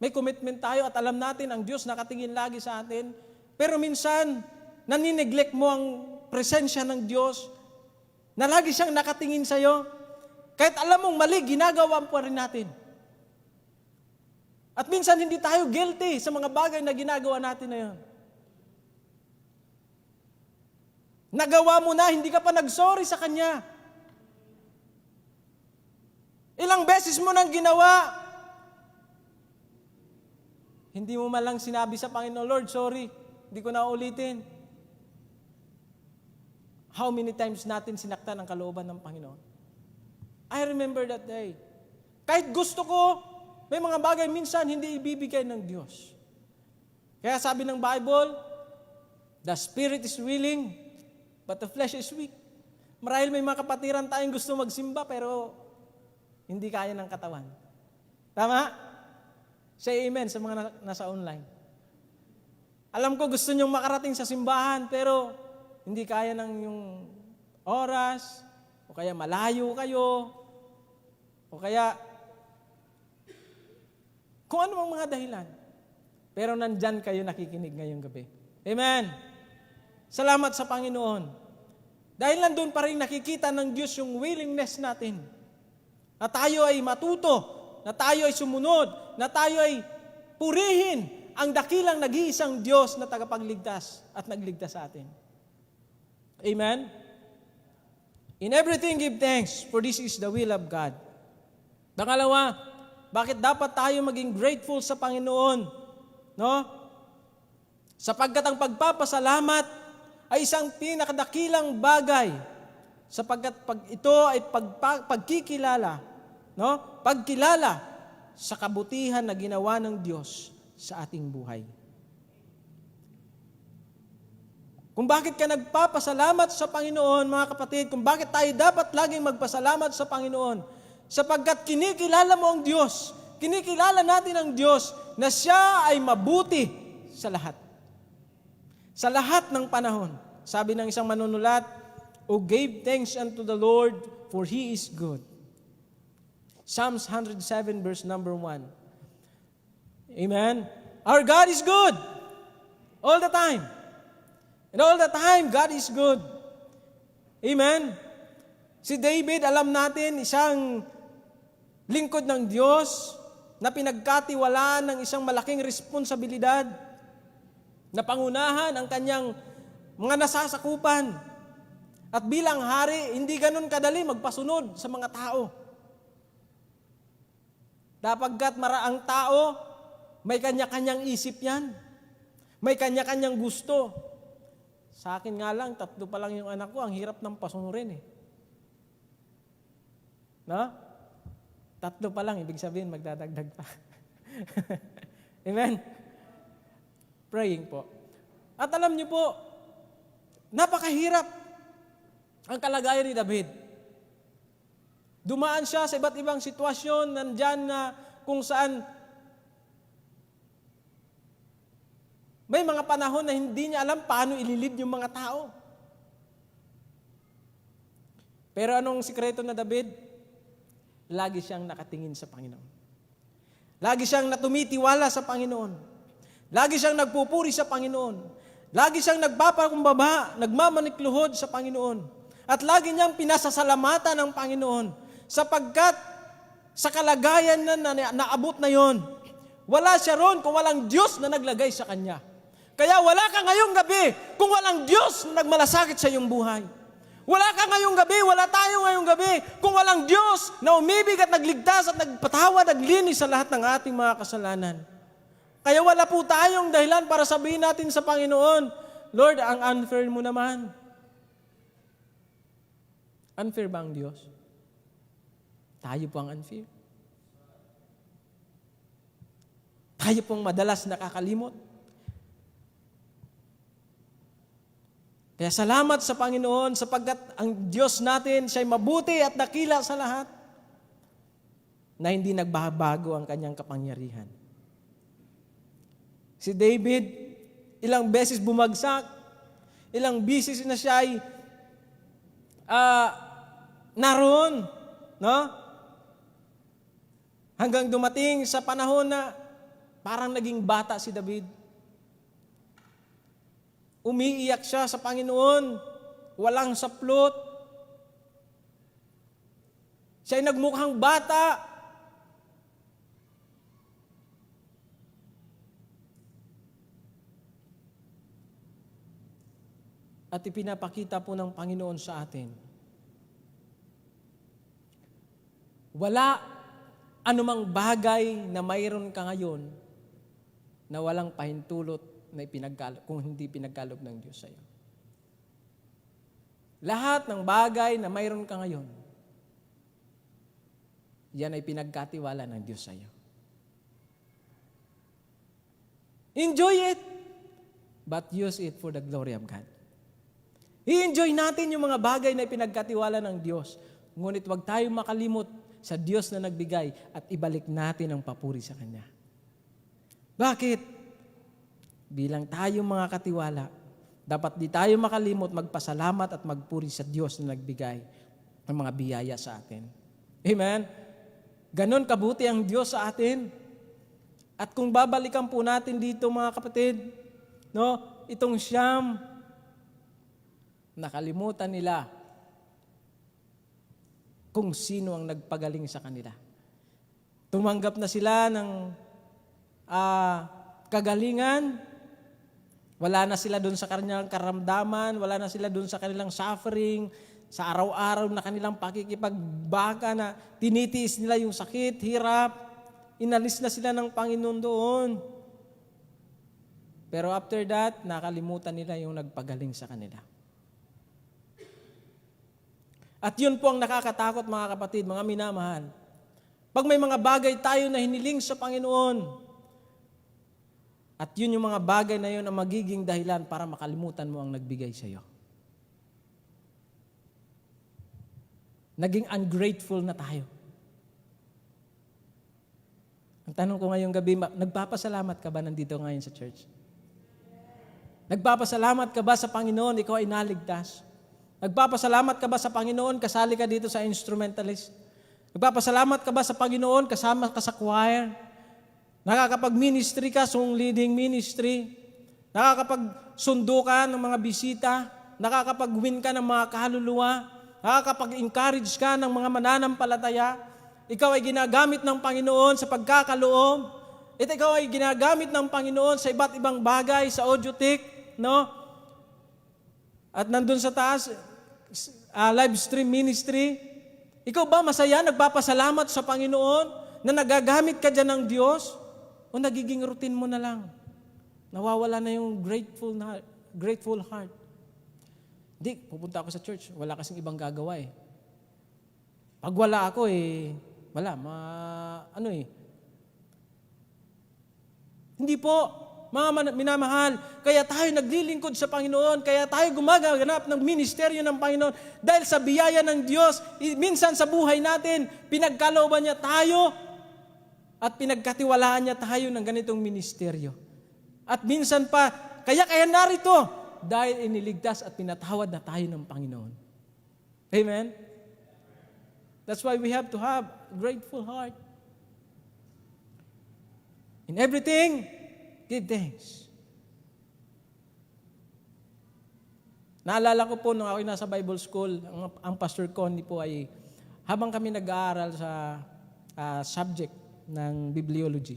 may commitment tayo at alam natin ang Diyos nakatingin lagi sa atin, pero minsan, nanineglect mo ang presensya ng Diyos na lagi siyang nakatingin sa iyo. Kahit alam mong mali, ginagawa pa rin natin. At minsan, hindi tayo guilty sa mga bagay na ginagawa natin na yun. Nagawa mo na, hindi ka pa nag-sorry sa Kanya. Ilang beses mo nang ginawa. Hindi mo malang sinabi sa Panginoon, Lord, sorry, hindi ko na ulitin. How many times natin sinaktan ang kalooban ng Panginoon? I remember that day. Kahit gusto ko, may mga bagay minsan hindi ibibigay ng Diyos. Kaya sabi ng Bible, the spirit is willing, but the flesh is weak. Marahil may mga kapatiran tayong gusto magsimba, pero hindi kaya ng katawan. Tama? Say amen sa mga nasa online. Alam ko gusto nyong makarating sa simbahan, pero hindi kaya ng yung oras, o kaya malayo kayo, o kaya Kung ano ang mga dahilan. Pero nandyan kayo nakikinig ngayong gabi. Amen. Salamat sa Panginoon. Dahil nandun pa rin nakikita ng Diyos yung willingness natin. Na tayo ay matuto, na tayo ay sumunod, na tayo ay purihin ang dakilang nag-iisang Diyos na tagapagligtas at nagligtas sa atin. Amen? In everything give thanks, for this is the will of God. Pangalawa, bakit dapat tayo maging grateful sa Panginoon? No? Sapagkat ang pagpapasalamat ay isang pinakadakilang bagay. Sapagkat ito ay pagkikilala, no? Pagkilala sa kabutihan na ginawa ng Diyos sa ating buhay. Kung bakit ka nagpapasalamat sa Panginoon, mga kapatid, kung bakit tayo dapat laging magpasalamat sa Panginoon, sapagkat kinikilala mo ang Diyos, kinikilala natin ang Diyos na siya ay mabuti sa lahat. Sa lahat ng panahon. Sabi ng isang manunulat, "O gave thanks unto the Lord, for He is good." Psalms 107 verse number 1. Amen? Our God is good. All the time. And all the time, God is good. Amen? Si David, alam natin, isang lingkod ng Diyos na pinagkatiwalaan ng isang malaking responsibilidad na pangunahan ang kanyang mga nasasakupan. At bilang hari, hindi ganun kadali magpasunod sa mga tao. Dapagkat ang tao, may kanya-kanyang isip yan. May kanya-kanyang gusto. Sa akin nga lang, 3 pa lang yung anak ko, ang hirap ng pasunurin eh. No? 3 pa lang, ibig sabihin magdadagdag pa. Amen? Praying po. At alam niyo po, napakahirap ang kalagayan ni David. Dumaan siya sa iba't ibang sitwasyon, nandyan na kung saan may mga panahon na hindi niya alam paano ililid yung mga tao. Pero anong sikreto na David? Lagi siyang nakatingin sa Panginoon. Lagi siyang natumitiwala sa Panginoon. Lagi siyang nagpupuri sa Panginoon. Lagi siyang nagpapakumbaba, nagmamanikluhod sa Panginoon. At lagi niyang pinasasalamatan ng Panginoon. Sapagkat sa kalagayan na naabot na yon, wala siya ron kung walang Diyos na naglagay sa kanya. Kaya wala ka ngayong gabi kung walang Diyos na nagmalasakit sa iyong buhay. Wala ka ngayong gabi, wala tayo ngayong gabi kung walang Diyos na umibig at nagligtas at nagpatawad, naglinis sa lahat ng ating mga kasalanan. Kaya wala po tayong dahilan para sabihin natin sa Panginoon, Lord, ang unfair mo naman. Unfair ba ang Diyos? Tayo po ang unfair. Tayo pong madalas nakakalimot. Kaya salamat sa Panginoon sapagkat ang Diyos natin siya'y mabuti at dakila sa lahat na hindi nagbabago ang kanyang kapangyarihan. Si David, ilang beses bumagsak, ilang beses na siya'y naroon, no? Hanggang dumating sa panahon na parang naging bata si David. Umiiyak siya sa Panginoon, walang saplot. Siya'y nagmukhang bata. At ipinapakita po ng Panginoon sa atin. Wala anumang bagay na mayroon ka ngayon na walang pahintulot na kung hindi pinagkaloob ng Diyos sa iyo. Lahat ng bagay na mayroon ka ngayon, yan ay pinagkatiwala ng Diyos sa iyo. Enjoy it, but use it for the glory of God. I-enjoy natin yung mga bagay na pinagkatiwala ng Diyos. Ngunit huwag tayong makalimot sa Diyos na nagbigay at ibalik natin ang papuri sa Kanya. Bakit? Bilang tayo mga katiwala, dapat di tayo makalimot magpasalamat at magpuri sa Diyos na nagbigay ng mga biyaya sa atin. Amen? Ganon kabuti ang Diyos sa atin. At kung babalikan po natin dito mga kapatid, no, itong Siyam, nakalimutan nila kung sino ang nagpagaling sa kanila. Tumanggap na sila ng kagalingan, wala na sila doon sa kanilang karamdaman, wala na sila doon sa kanilang suffering, sa araw-araw na kanilang pakikipagbaka na tinitiis nila yung sakit, hirap, inalis na sila ng Panginoon doon. Pero after that, nakalimutan nila yung nagpagaling sa kanila. At yun po ang nakakatakot mga kapatid, mga minamahal. Pag may mga bagay tayo na hiniling sa Panginoon, at yun yung mga bagay na yun ang magiging dahilan para makalimutan mo ang nagbigay sa iyo. Naging ungrateful na tayo. Ang tanong ko ngayong gabi, nagpapasalamat ka ba nandito ngayon sa church? Nagpapasalamat ka ba sa Panginoon, ikaw ay naligtas? Nagpapasalamat ka ba sa Panginoon, kasali ka dito sa instrumentalist? Nagpapasalamat ka ba sa Panginoon, kasama ka sa choir? Nakakapag-ministry ka, song leading ministry? Nakakapag-sundo ka ng mga bisita? Nakakapag-win ka ng mga kaluluwa? Nakakapag-encourage ka ng mga mananampalataya? Ikaw ay ginagamit ng Panginoon sa pagkakaloob. Ikaw ay ginagamit ng Panginoon sa iba't ibang bagay, sa audiotek, no? At nandun sa taas, live stream ministry. Ikaw ba masaya, nagpapasalamat sa Panginoon na nagagamit ka dyan ng Diyos? O nagiging routine mo na lang? Nawawala na yung grateful heart. Hindi, pupunta ako sa church. Wala kasing ibang gagawa eh. Pag wala ako wala, Hindi po, mga minamahal, kaya tayo naglilingkod sa Panginoon, kaya tayo gumaganap ng ministeryo ng Panginoon dahil sa biyaya ng Diyos. Minsan sa buhay natin, pinagkalooban niya tayo at pinagkatiwalaan niya tayo ng ganitong ministeryo. At minsan pa, kaya narito, dahil iniligtas at pinatawad na tayo ng Panginoon. Amen? That's why we have to have a grateful heart. In everything, give thanks. Naalala ko po nung ako nasa Bible school, ang Pastor Connie po ay, habang kami nag-aaral sa subject ng bibliology,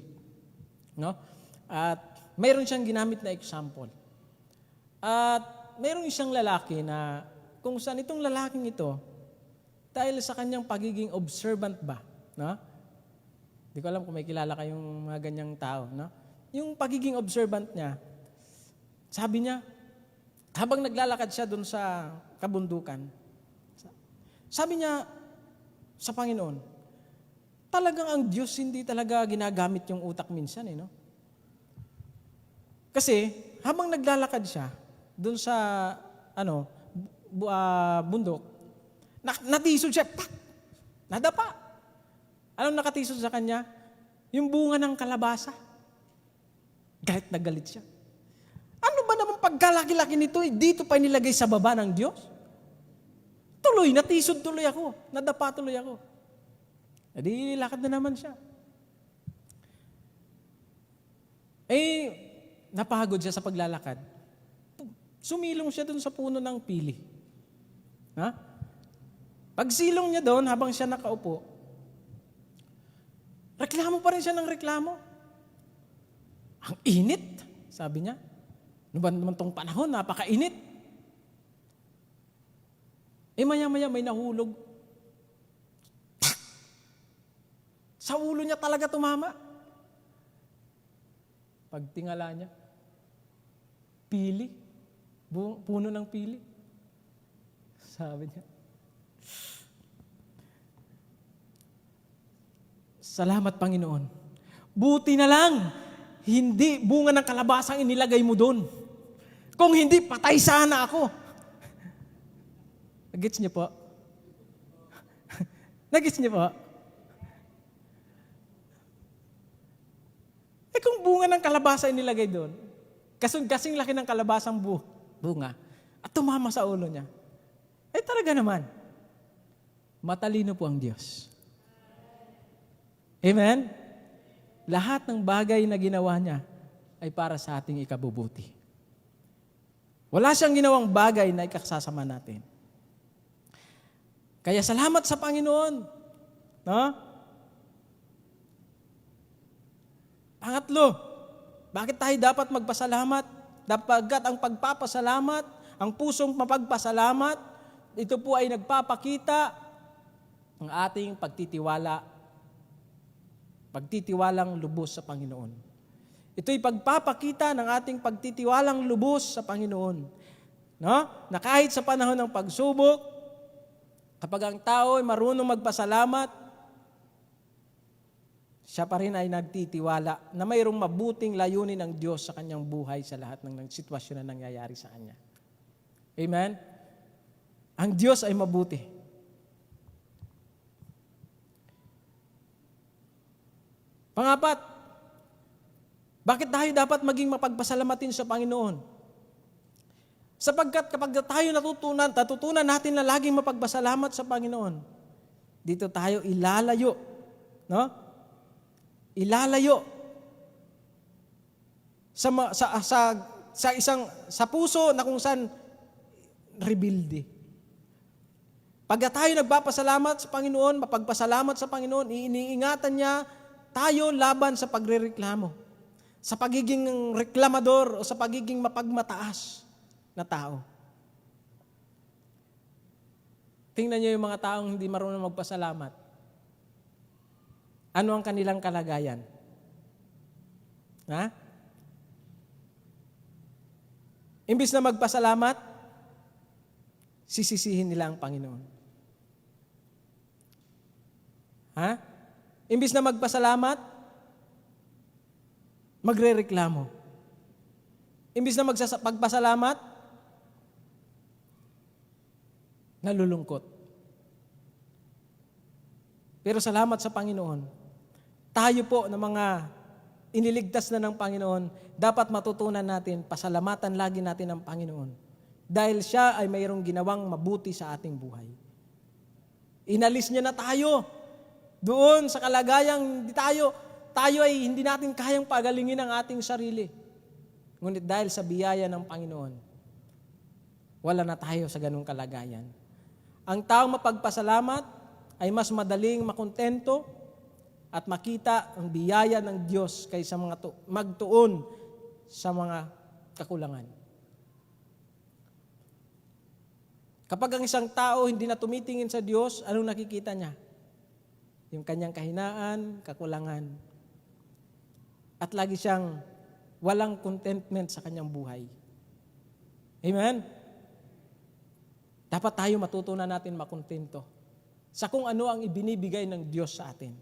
no? At mayroon siyang ginamit na example. At mayroon isang lalaki na, kung saan itong lalaking ito, dahil sa kanyang pagiging observant ba, no? Hindi ko alam kung may kilala kayong mga ganyang tao, no? Yung pagiging observant niya, sabi niya, habang naglalakad siya doon sa kabundukan, sabi niya sa Panginoon, talagang ang Diyos hindi talaga ginagamit yung utak minsan, no? Kasi, habang naglalakad siya doon sa, bundok, natisod siya, pak! Nadapa. Anong nakatisod sa kanya? Yung bunga ng kalabasa. Galit na galit siya. Ano ba naman pagkalaki-laki nito, dito pa nilagay sa baba ng Diyos? Tuloy, natisod tuloy ako. Nadapa tuloy ako. Edi, lakad na naman siya. Napagod siya sa paglalakad. Sumilong siya dun sa puno ng pili. Ha? Pagsilong niya doon, habang siya nakaupo, reklamo pa rin siya ng reklamo. Ang init, sabi niya. Ano ba naman tong panahon, napakainit. Maya-maya may nahulog. Sa ulo niya talaga tumama. Pagtingala niya, pili. Puno ng pili. Sabi niya, salamat Panginoon. Buti na lang, hindi bunga ng kalabasang inilagay mo doon. Kung hindi, patay sana ako. Nagets niyo po? Nagets niyo po? Kung bunga ng kalabasa inilagay doon, kasing laki ng kalabasang bunga, at tumama sa ulo niya, talaga naman, matalino po ang Diyos. Amen? lahat ng bagay na ginawa niya ay para sa ating ikabubuti. Wala siyang ginawang bagay na ikasasama natin. Kaya salamat sa Panginoon. No? Pangatlo, bakit tayo dapat magpasalamat? Dapat ang pagpapasalamat, ang pusong mapagpasalamat, ito po ay nagpapakita ng ating pagtitiwalang lubos sa Panginoon. Ito'y pagpapakita ng ating pagtitiwalang lubos sa Panginoon. No? Na kahit sa panahon ng pagsubok, kapag ang tao ay marunong magpasalamat, siya pa rin ay nagtitiwala na mayroong mabuting layunin ng Diyos sa kanyang buhay sa lahat ng sitwasyon na nangyayari sa kanya. Amen? Ang Diyos ay mabuti. Pangapat, bakit tayo dapat maging mapagpasalamatin sa Panginoon? Sapagkat kapag tayo natutunan natin na laging mapagpasalamat sa Panginoon, dito tayo ilalayo, no? Ilalayo sa puso na kung saan rebuilde. Pag tayo nagpapasalamat sa Panginoon, mapagpasalamat sa Panginoon, iniingatan niya tayo laban sa pagrereklamo, sa pagiging reklamador o sa pagiging mapagmataas na tao. Tingnan niyo yung mga taong hindi marunong magpasalamat. Ano ang kanilang kalagayan? Ha? Imbis na magpasalamat, sisisihin nila ang Panginoon. Ha? Imbis na magpasalamat, magrereklamo. Imbis na magpasalamat, nalulungkot. Pero salamat sa Panginoon, tayo po na mga iniligtas na ng Panginoon, dapat matutunan natin, pasalamatan lagi natin ang Panginoon. Dahil siya ay mayroong ginawang mabuti sa ating buhay. Inalis niya na tayo doon sa kalagayang tayo ay hindi natin kayang pagalingin ang ating sarili. Ngunit dahil sa biyaya ng Panginoon, wala na tayo sa ganung kalagayan. Ang taong mapagpasalamat ay mas madaling makontento at makita ang biyaya ng Diyos kaysa magtuon sa mga kakulangan. Kapag ang isang tao hindi na tumitingin sa Diyos, anong nakikita niya? Yung kanyang kahinaan, kakulangan. At lagi siyang walang contentment sa kanyang buhay. Amen? Dapat tayo matutunan natin makontento sa kung ano ang ibinibigay ng Diyos sa atin.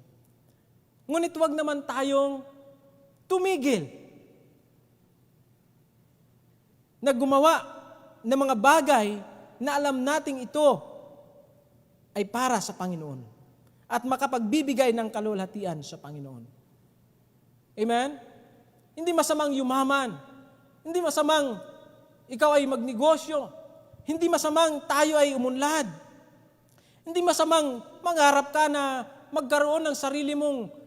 Ngunit huwag naman tayong tumigil na gumawa ng mga bagay na alam nating ito ay para sa Panginoon at makapagbibigay ng kalulhatian sa Panginoon. Amen? Hindi masamang yumaman. Hindi masamang ikaw ay magnegosyo. Hindi masamang tayo ay umunlad. Hindi masamang mangarap ka na magkaroon ng sarili mong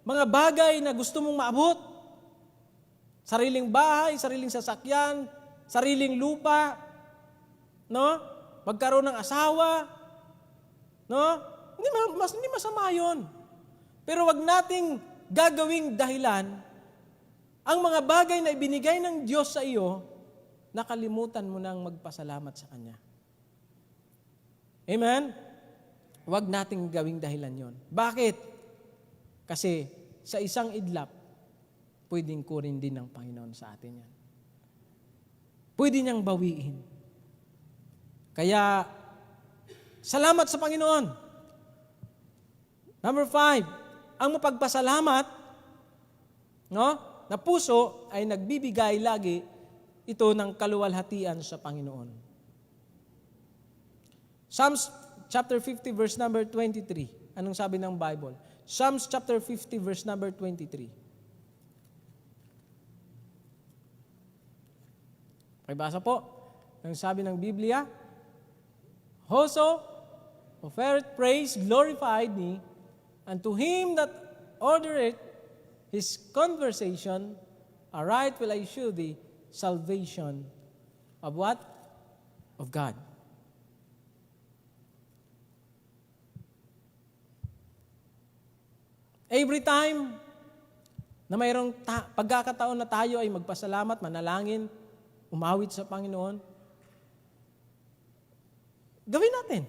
mga bagay na gusto mong maabot. Sariling bahay, sariling sasakyan, sariling lupa, no? Magkaroon ng asawa, no? Hindi masama 'yon. Pero wag nating gagawing dahilan ang mga bagay na ibinigay ng Diyos sa iyo, nakalimutan mo nang magpasalamat sa Kanya. Amen? Wag nating gawing dahilan 'yon. Bakit? Kasi sa isang idlap, pwedeng kunin din ng Panginoon sa atin yan. Pwede niyang bawiin. Kaya, salamat sa Panginoon. Number 5, ang mapagpasalamat, no, na puso ay nagbibigay lagi ito ng kaluwalhatian sa Panginoon. Psalms chapter 50 verse number 23. Anong sabi ng Bible? Psalms chapter 50 verse number 23. Pakibasa po. Ang sabi ng Biblia, "Whoso offereth praise glorified me, and to him that ordereth his conversation, aright will I shew thee salvation of what? Of God. Every time na mayroong pagkakataon na tayo ay magpasalamat, manalangin, umawit sa Panginoon, gawin natin.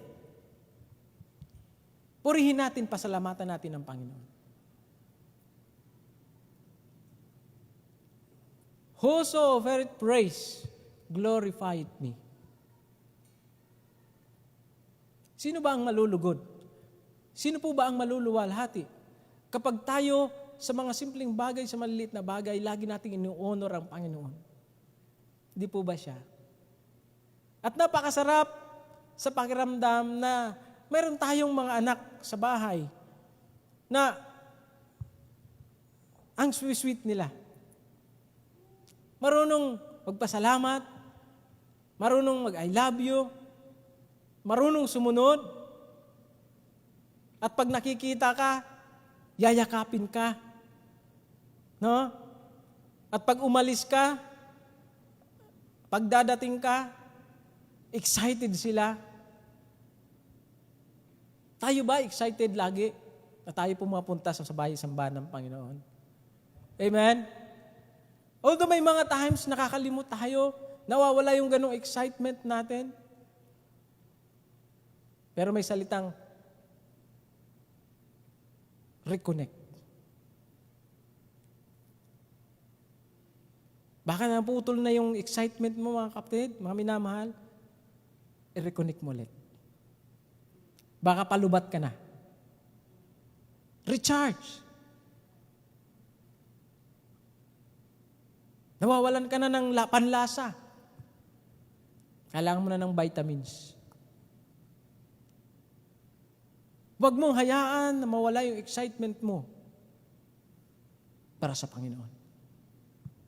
Purihin natin, pasalamatan natin ang Panginoon. Whoso offereth praise, glorified me. Sino ba ang malulugod? Sino po ba ang maluluwalhati? Kapag tayo sa mga simpleng bagay, sa maliliit na bagay, lagi nating inu-honor ang Panginoon. Hindi po ba siya? At napakasarap sa pakiramdam na meron tayong mga anak sa bahay na ang sweet nila. Marunong magpasalamat, marunong mag-I love you, marunong sumunod, at pag nakikita ka, yayakapin ka. No? At pag umalis ka, pag dadating ka, excited sila. Tayo ba excited lagi na tayo pumapunta sa sambahan ng Panginoon? Amen? Although may mga times nakakalimot tayo, nawawala yung ganong excitement natin. Pero may salitang reconnect. Baka naputol na yung excitement mo, mga kapatid, mga minamahal, i-reconnect mo ulit. Baka palubat ka na. Recharge. Nawawalan ka na ng panlasa. Kailangan mo na ng vitamins. Huwag mong hayaan na mawala yung excitement mo para sa Panginoon.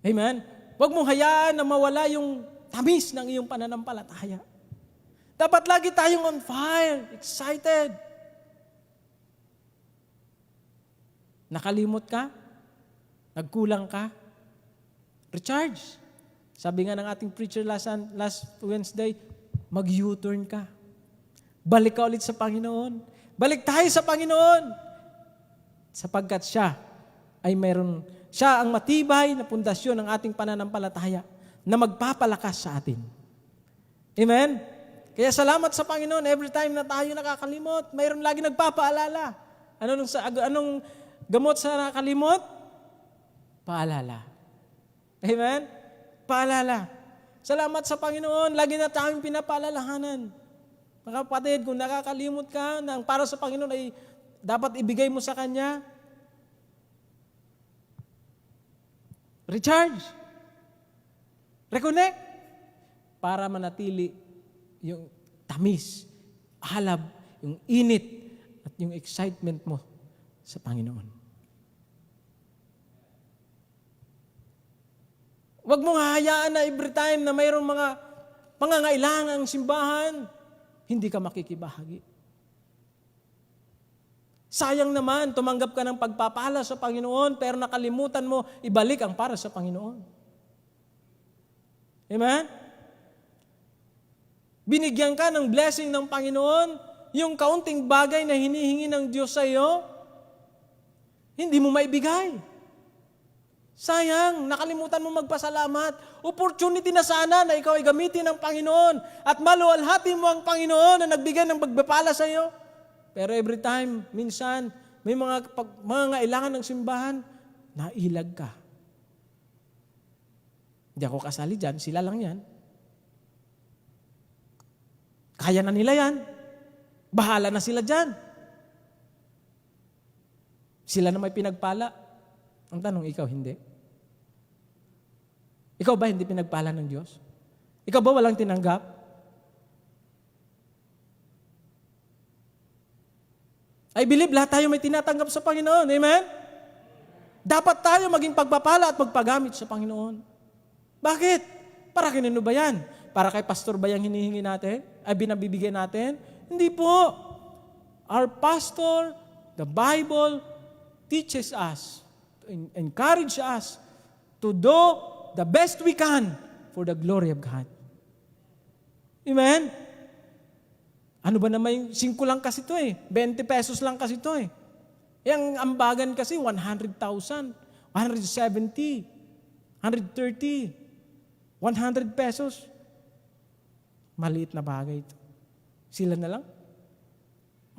Amen? Huwag mong hayaan na mawala yung tamis ng iyong pananampalataya. Dapat lagi tayong on fire, excited. Nakalimot ka? Nagkulang ka? Recharge. Sabi nga ng ating preacher last Wednesday, mag-U-turn ka. Balik ka ulit sa Panginoon. Balik tayo sa Panginoon. Sapagkat siya ang matibay na pundasyon ng ating pananampalataya na magpapalakas sa atin. Amen? Kaya salamat sa Panginoon, every time na tayo nakakalimot, mayroon lagi nagpapaalala. Anong gamot sa nakakalimot? Paalala. Amen? Paalala. Salamat sa Panginoon, lagi na tayong pinapaalalahanan. Mga kapatid, kung nakakalimot ka na ang para sa Panginoon ay dapat ibigay mo sa Kanya, recharge. Reconnect. Para manatili yung tamis, halab, yung init, at yung excitement mo sa Panginoon. Huwag mong hahayaan na every time na mayroong mga pangangailangan ng simbahan, hindi ka makikibahagi. Sayang naman, tumanggap ka ng pagpapala sa Panginoon, pero nakalimutan mo, ibalik ang para sa Panginoon. Amen? Binigyan ka ng blessing ng Panginoon, yung kaunting bagay na hinihingi ng Diyos sa iyo, hindi mo maibigay. Sayang, nakalimutan mo magpasalamat. Opportunity na sana na ikaw ay gamitin ng Panginoon at maluwalhati mo ang Panginoon na nagbigay ng pagpapala sa iyo. Pero every time, minsan, may mga ngailangan ng simbahan, nailag ka. Hindi ako kasali dyan, sila lang yan. Kaya na nila yan. Bahala na sila dyan. Sila na may pinagpala. Ang tanong, ikaw hindi. Ikaw ba hindi pinagpala ng Diyos? Ikaw ba walang tinanggap? I believe lahat tayo may tinatanggap sa Panginoon. Amen? Dapat tayo maging pagpapala at magpagamit sa Panginoon. Bakit? Para kanino ba yan? Para kay pastor ba yung hinihingi natin? Ay binabibigay natin? Hindi po. Our pastor, the Bible, teaches us encourage us to do the best we can for the glory of God. Amen? Ano ba naman yung 5 lang kasi ito 20 pesos lang kasi ito Yung ambagan kasi 100,000, 170, 130, 100 pesos. Maliit na bagay ito. Sila na lang.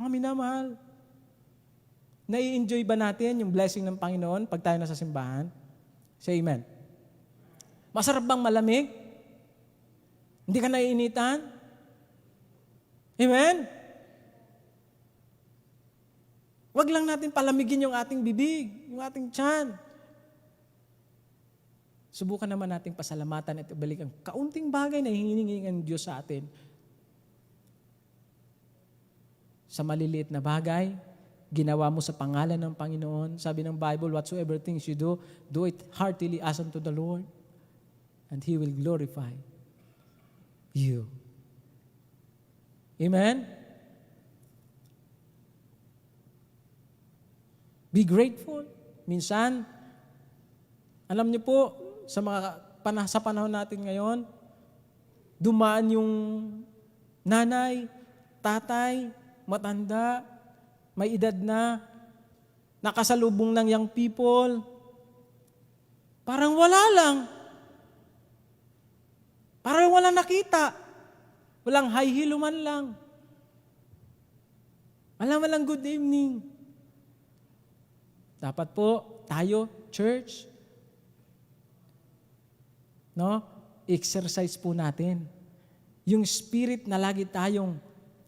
Mga minamahal. Nai-enjoy ba natin yung blessing ng Panginoon pag tayo nasa simbahan? Say amen. Masarap bang malamig? Hindi ka naiinitan? Amen? Wag lang natin palamigin yung ating bibig, yung ating tiyan. Subukan naman nating pasalamatan at ibalik ang kaunting bagay na hinihingi ng Diyos sa atin. Sa maliliit na bagay, ginawa mo sa pangalan ng Panginoon. Sabi ng Bible, whatsoever things you do, do it heartily as unto the Lord, and He will glorify you. Amen? Be grateful. Minsan, alam niyo po, sa panahon natin ngayon, dumaan yung nanay, tatay, matanda, may edad na, nakasalubong ng young people, parang wala lang. Parang wala nakita. Walang hi hello man lang. Walang good evening. Dapat po, tayo, church, exercise po natin. Yung spirit na lagi tayong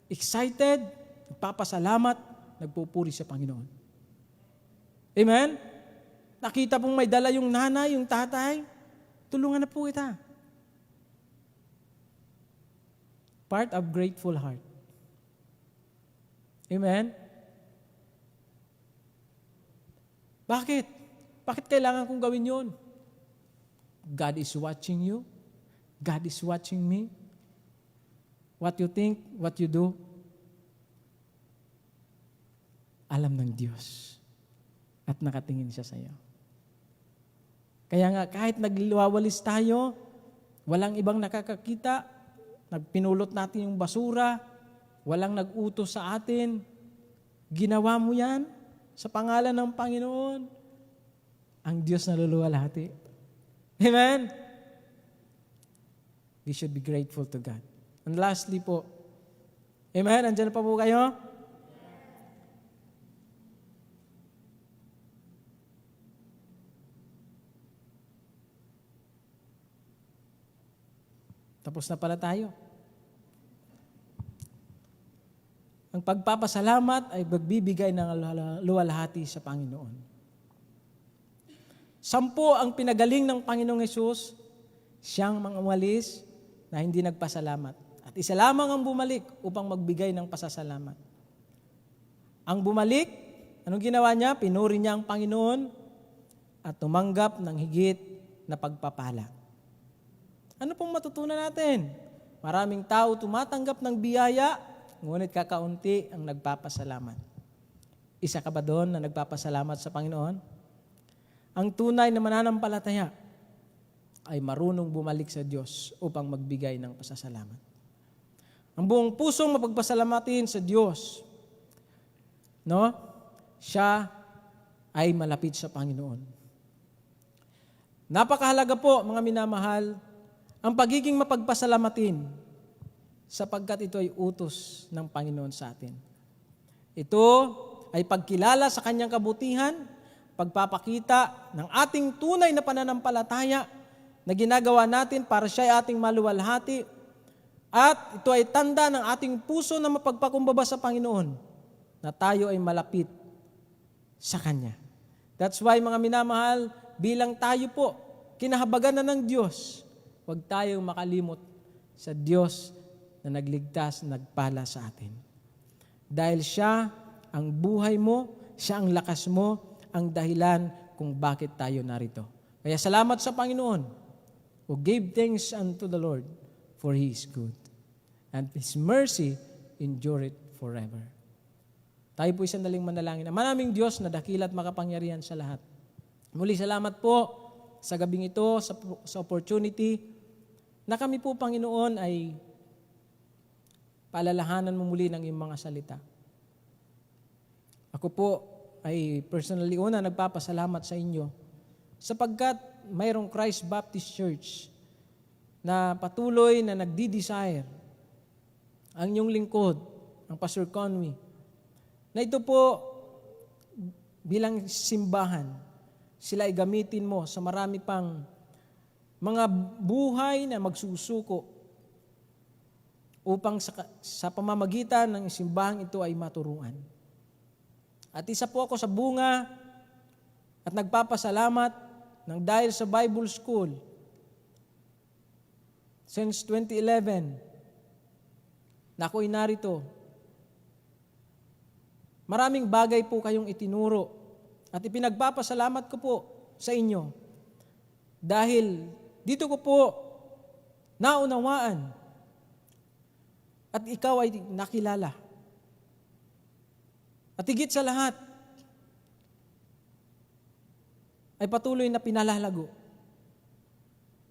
excited, nagpapasalamat, nagpupuri sa Panginoon. Amen? Nakita pong may dala yung nanay, yung tatay, tulungan na po kita. Part of grateful heart. Amen? Bakit? Bakit kailangan kong gawin yun? God is watching you. God is watching me. What you think, what you do, alam ng Diyos. At nakatingin siya sa iyo. Kaya nga, kahit nagliwawalis tayo, walang ibang nakakakita, nagpinulot natin yung basura, walang nag-utos sa atin, ginawa mo yan sa pangalan ng Panginoon, ang Diyos na luluwalhati. Amen? We should be grateful to God. And lastly po, amen? Andiyan pa po kayo? Tapos na pala tayo. Ang pagpapasalamat ay magbibigay ng luwalhati sa Panginoon. 10 ang pinagaling ng Panginoong Hesus, siyang mga umalis na hindi nagpasalamat. At isa lamang ang bumalik upang magbigay ng pasasalamat. Ang bumalik, anong ginawa niya? Pinuri niya ang Panginoon at tumanggap ng higit na pagpapala. Ano pong matutunan natin? Maraming tao tumatanggap ng biyaya, ngunit kakaunti ang nagpapasalamat. Isa ka ba doon na nagpapasalamat sa Panginoon? Ang tunay na mananampalataya ay marunong bumalik sa Diyos upang magbigay ng pasasalamat. Ang buong pusong mapagpasalamatin sa Diyos, siya ay malapit sa Panginoon. Napakahalaga po, mga minamahal, ang pagiging mapagpasalamatin sapagkat ito ay utos ng Panginoon sa atin. Ito ay pagkilala sa Kanyang kabutihan, pagpapakita ng ating tunay na pananampalataya na ginagawa natin para siya ay ating maluwalhati, at ito ay tanda ng ating puso na mapagpakumbaba sa Panginoon na tayo ay malapit sa Kanya. That's why, mga minamahal, bilang tayo po, kinahabagan na ng Diyos, huwag tayong makalimot sa Diyos na nagligtas, nagpala sa atin. Dahil siya ang buhay mo, siya ang lakas mo, ang dahilan kung bakit tayo narito. Kaya salamat sa Panginoon, who gave thanks unto the Lord, for He is good, and His mercy endureth forever. Tayo po sandaling manalangin. Manaming Diyos na dakila at makapangyarihan sa lahat. Muli salamat po sa gabing ito, sa opportunity na kami po, Panginoon, ay paalalahanan mo muli ng iyong mga salita. Ako po ay personally nagpapasalamat sa inyo sapagkat mayroong Christ Baptist Church na patuloy na nagdi-desire ang inyong lingkod, ang Pastor Conwy, na ito po bilang simbahan, sila ay gamitin mo sa marami pang mga buhay na magsusuko upang sa pamamagitan ng simbahang ito ay maturuan. At isa po ako sa bunga at nagpapasalamat ng dahil sa Bible School since 2011 na ako'y narito. Maraming bagay po kayong itinuro at ipinagpapasalamat ko po sa inyo dahil dito ko po naunawaan at ikaw ay nakilala. At higit sa lahat, ay patuloy na pinalalago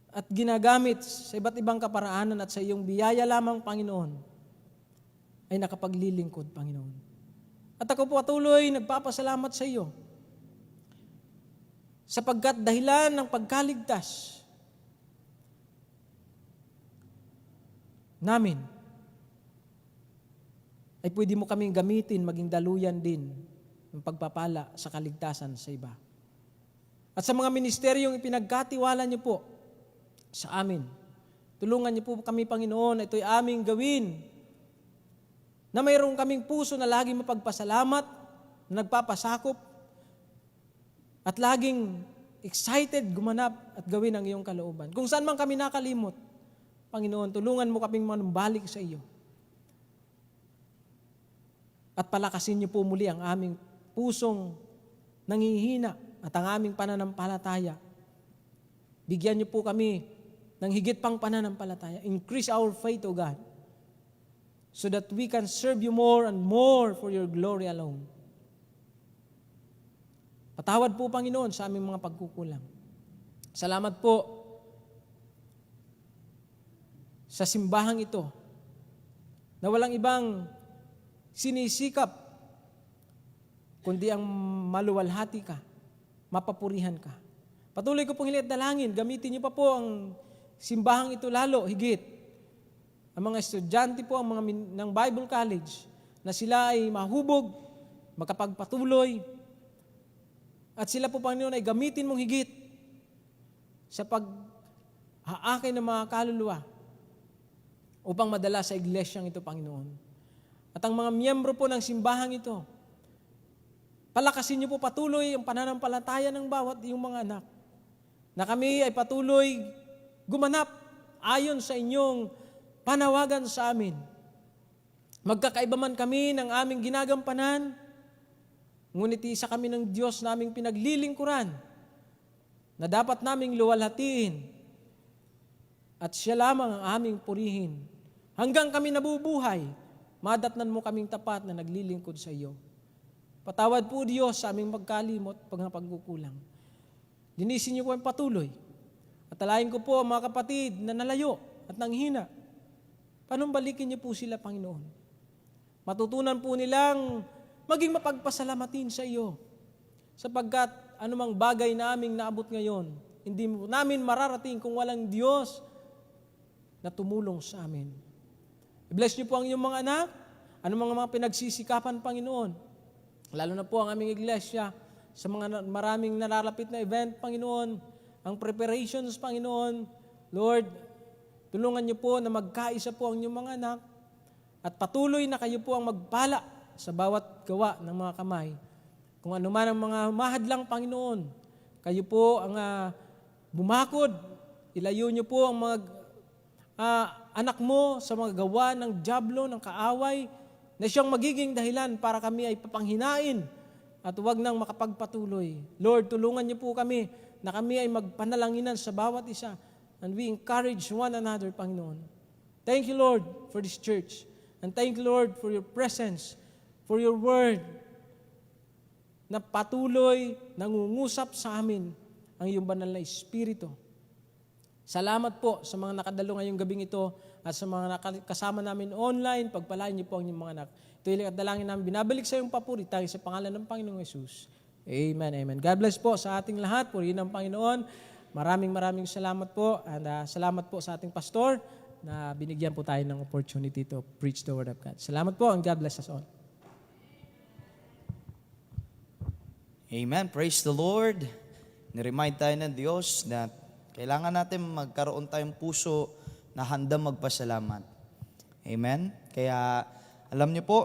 at ginagamit sa iba't ibang kaparaanan at sa iyong biyaya lamang, Panginoon, ay nakapaglilingkod, Panginoon. At ako po patuloy nagpapasalamat sa iyo sapagkat dahilan ng pagkaligtas namin ay pwede mo kaming gamitin, maging daluyan din ng pagpapala sa kaligtasan sa iba. At sa mga ministeryong ipinagkatiwala niyo po sa amin, tulungan niyo po kami, Panginoon, ito'y aming gawin na mayroong kaming puso na laging mapagpasalamat, na nagpapasakop, at laging excited gumanap at gawin ang iyong kalooban. Kung saan man kami nakalimot, Panginoon, tulungan mo kaming manumbalik sa iyo. At palakasin niyo po muli ang aming pusong nangihina at ang aming pananampalataya. Bigyan niyo po kami ng higit pang pananampalataya. Increase our faith, O God, so that we can serve you more and more for your glory alone. Patawad po, Panginoon, sa aming mga pagkukulang. Salamat po sa simbahang ito na walang ibang sinisikap kundi ang maluwalhati ka, mapapurihan ka. Patuloy ko pong hiling at dalangin, gamitin niyo pa po ang simbahang ito lalo, higit. Ang mga estudyante po ng Bible College na sila ay mahubog, makapagpatuloy, at sila po, Panginoon, ay gamitin mong higit sa paghaakay ng mga kaluluwa upang madala sa iglesyang ito, Panginoon. At ang mga miyembro po ng simbahang ito, palakasin niyo po patuloy ang pananampalataya ng bawat iyong mga anak, na kami ay patuloy gumanap ayon sa inyong panawagan sa amin. Magkakaiba man kami ng aming ginagampanan, ngunit isa kami ng Diyos naming pinaglilingkuran na dapat naming luwalhatiin at siya lamang ang aming purihin. Hanggang kami nabubuhay, madatnan mo kaming tapat na naglilingkod sa iyo. Patawad po, Diyos, sa aming magkalimot pagkukulang. Linisin niyo po ang patuloy. At alayin ko po ang mga kapatid na nalayo at nanghina. Panumbalikin niyo po sila, Panginoon. Matutunan po nilang maging mapagpasalamatin sa iyo. Sapagkat anumang bagay na aming naabot ngayon, hindi mo namin mararating kung walang Diyos na tumulong sa amin. I-bless niyo po ang iyong mga anak, anumang mga pinagsisikapan, Panginoon. Lalo na po ang aming iglesia sa mga maraming nalalapit na event, Panginoon, ang preparations, Panginoon. Lord, tulungan niyo po na magkaisa po ang inyong mga anak at patuloy na kayo po ang magpala sa bawat gawa ng mga kamay. Kung ano man ang mga mahadlang, Panginoon, kayo po ang bumakod, ilayo niyo po ang mga anak mo sa mga gawa ng dyablo, ng kaaway, na siyang magiging dahilan para kami ay papanghinain at huwag nang makapagpatuloy. Lord, tulungan niyo po kami na kami ay magpanalanginan sa bawat isa and we encourage one another, Panginoon. Thank you, Lord, for this church. And thank you, Lord, for your presence, for your word, na patuloy nangungusap sa amin ang iyong banal na Espiritu. Salamat po sa mga nakadalo ngayong gabing ito at sa mga kasama namin online. Pagpalain niyo po ang inyong mga anak. Ito yung dalangin namin. Binabalik sa iyong papuri tayo sa pangalan ng Panginoong Yesus. Amen, amen. God bless po sa ating lahat. Purihin ang Panginoon. Maraming salamat po. And salamat po sa ating pastor na binigyan po tayo ng opportunity to preach the Word of God. Salamat po and God bless us all. Amen. Praise the Lord. Niremind tayo ng Diyos na kailangan natin magkaroon tayong puso na handa magpasalamat. Amen? Kaya, alam niyo po,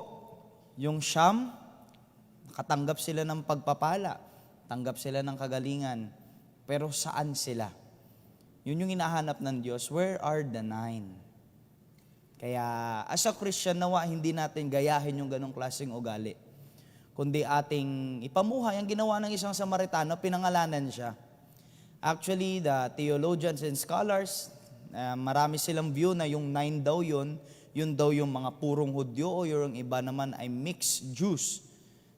yung Siyam, nakatanggap sila ng pagpapala, tanggap sila ng kagalingan, pero saan sila? Yun yung hinahanap ng Diyos. Where are the 9? Kaya, as a Christian, nawa, hindi natin gayahin yung ganong klaseng ugali, kundi ating ipamuhay ang ginawa ng isang Samaritano, pinangalanan siya. Actually, the theologians and scholars, marami silang view na yung 9 daw yun daw yung mga purong Hudyo o yung iba naman ay mixed Jews.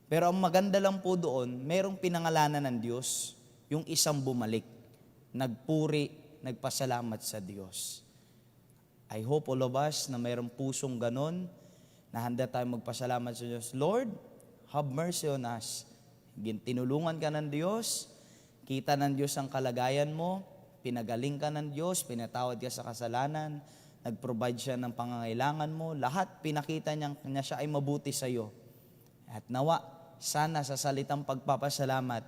Pero ang maganda lang po doon, mayroong pinangalanan ng Diyos, yung isang bumalik, nagpuri, nagpasalamat sa Diyos. I hope all of us na mayroong pusong ganon, na handa tayong magpasalamat sa Diyos. Lord, have mercy on us. Tinulungan ka ng Diyos, kita ng Diyos ang kalagayan mo, pinagaling ka ng Diyos, pinatawad ka sa kasalanan, nag-provide siya ng pangangailangan mo, lahat pinakita niya siya ay mabuti sa iyo. At nawa, sana sa salitang pagpapasalamat,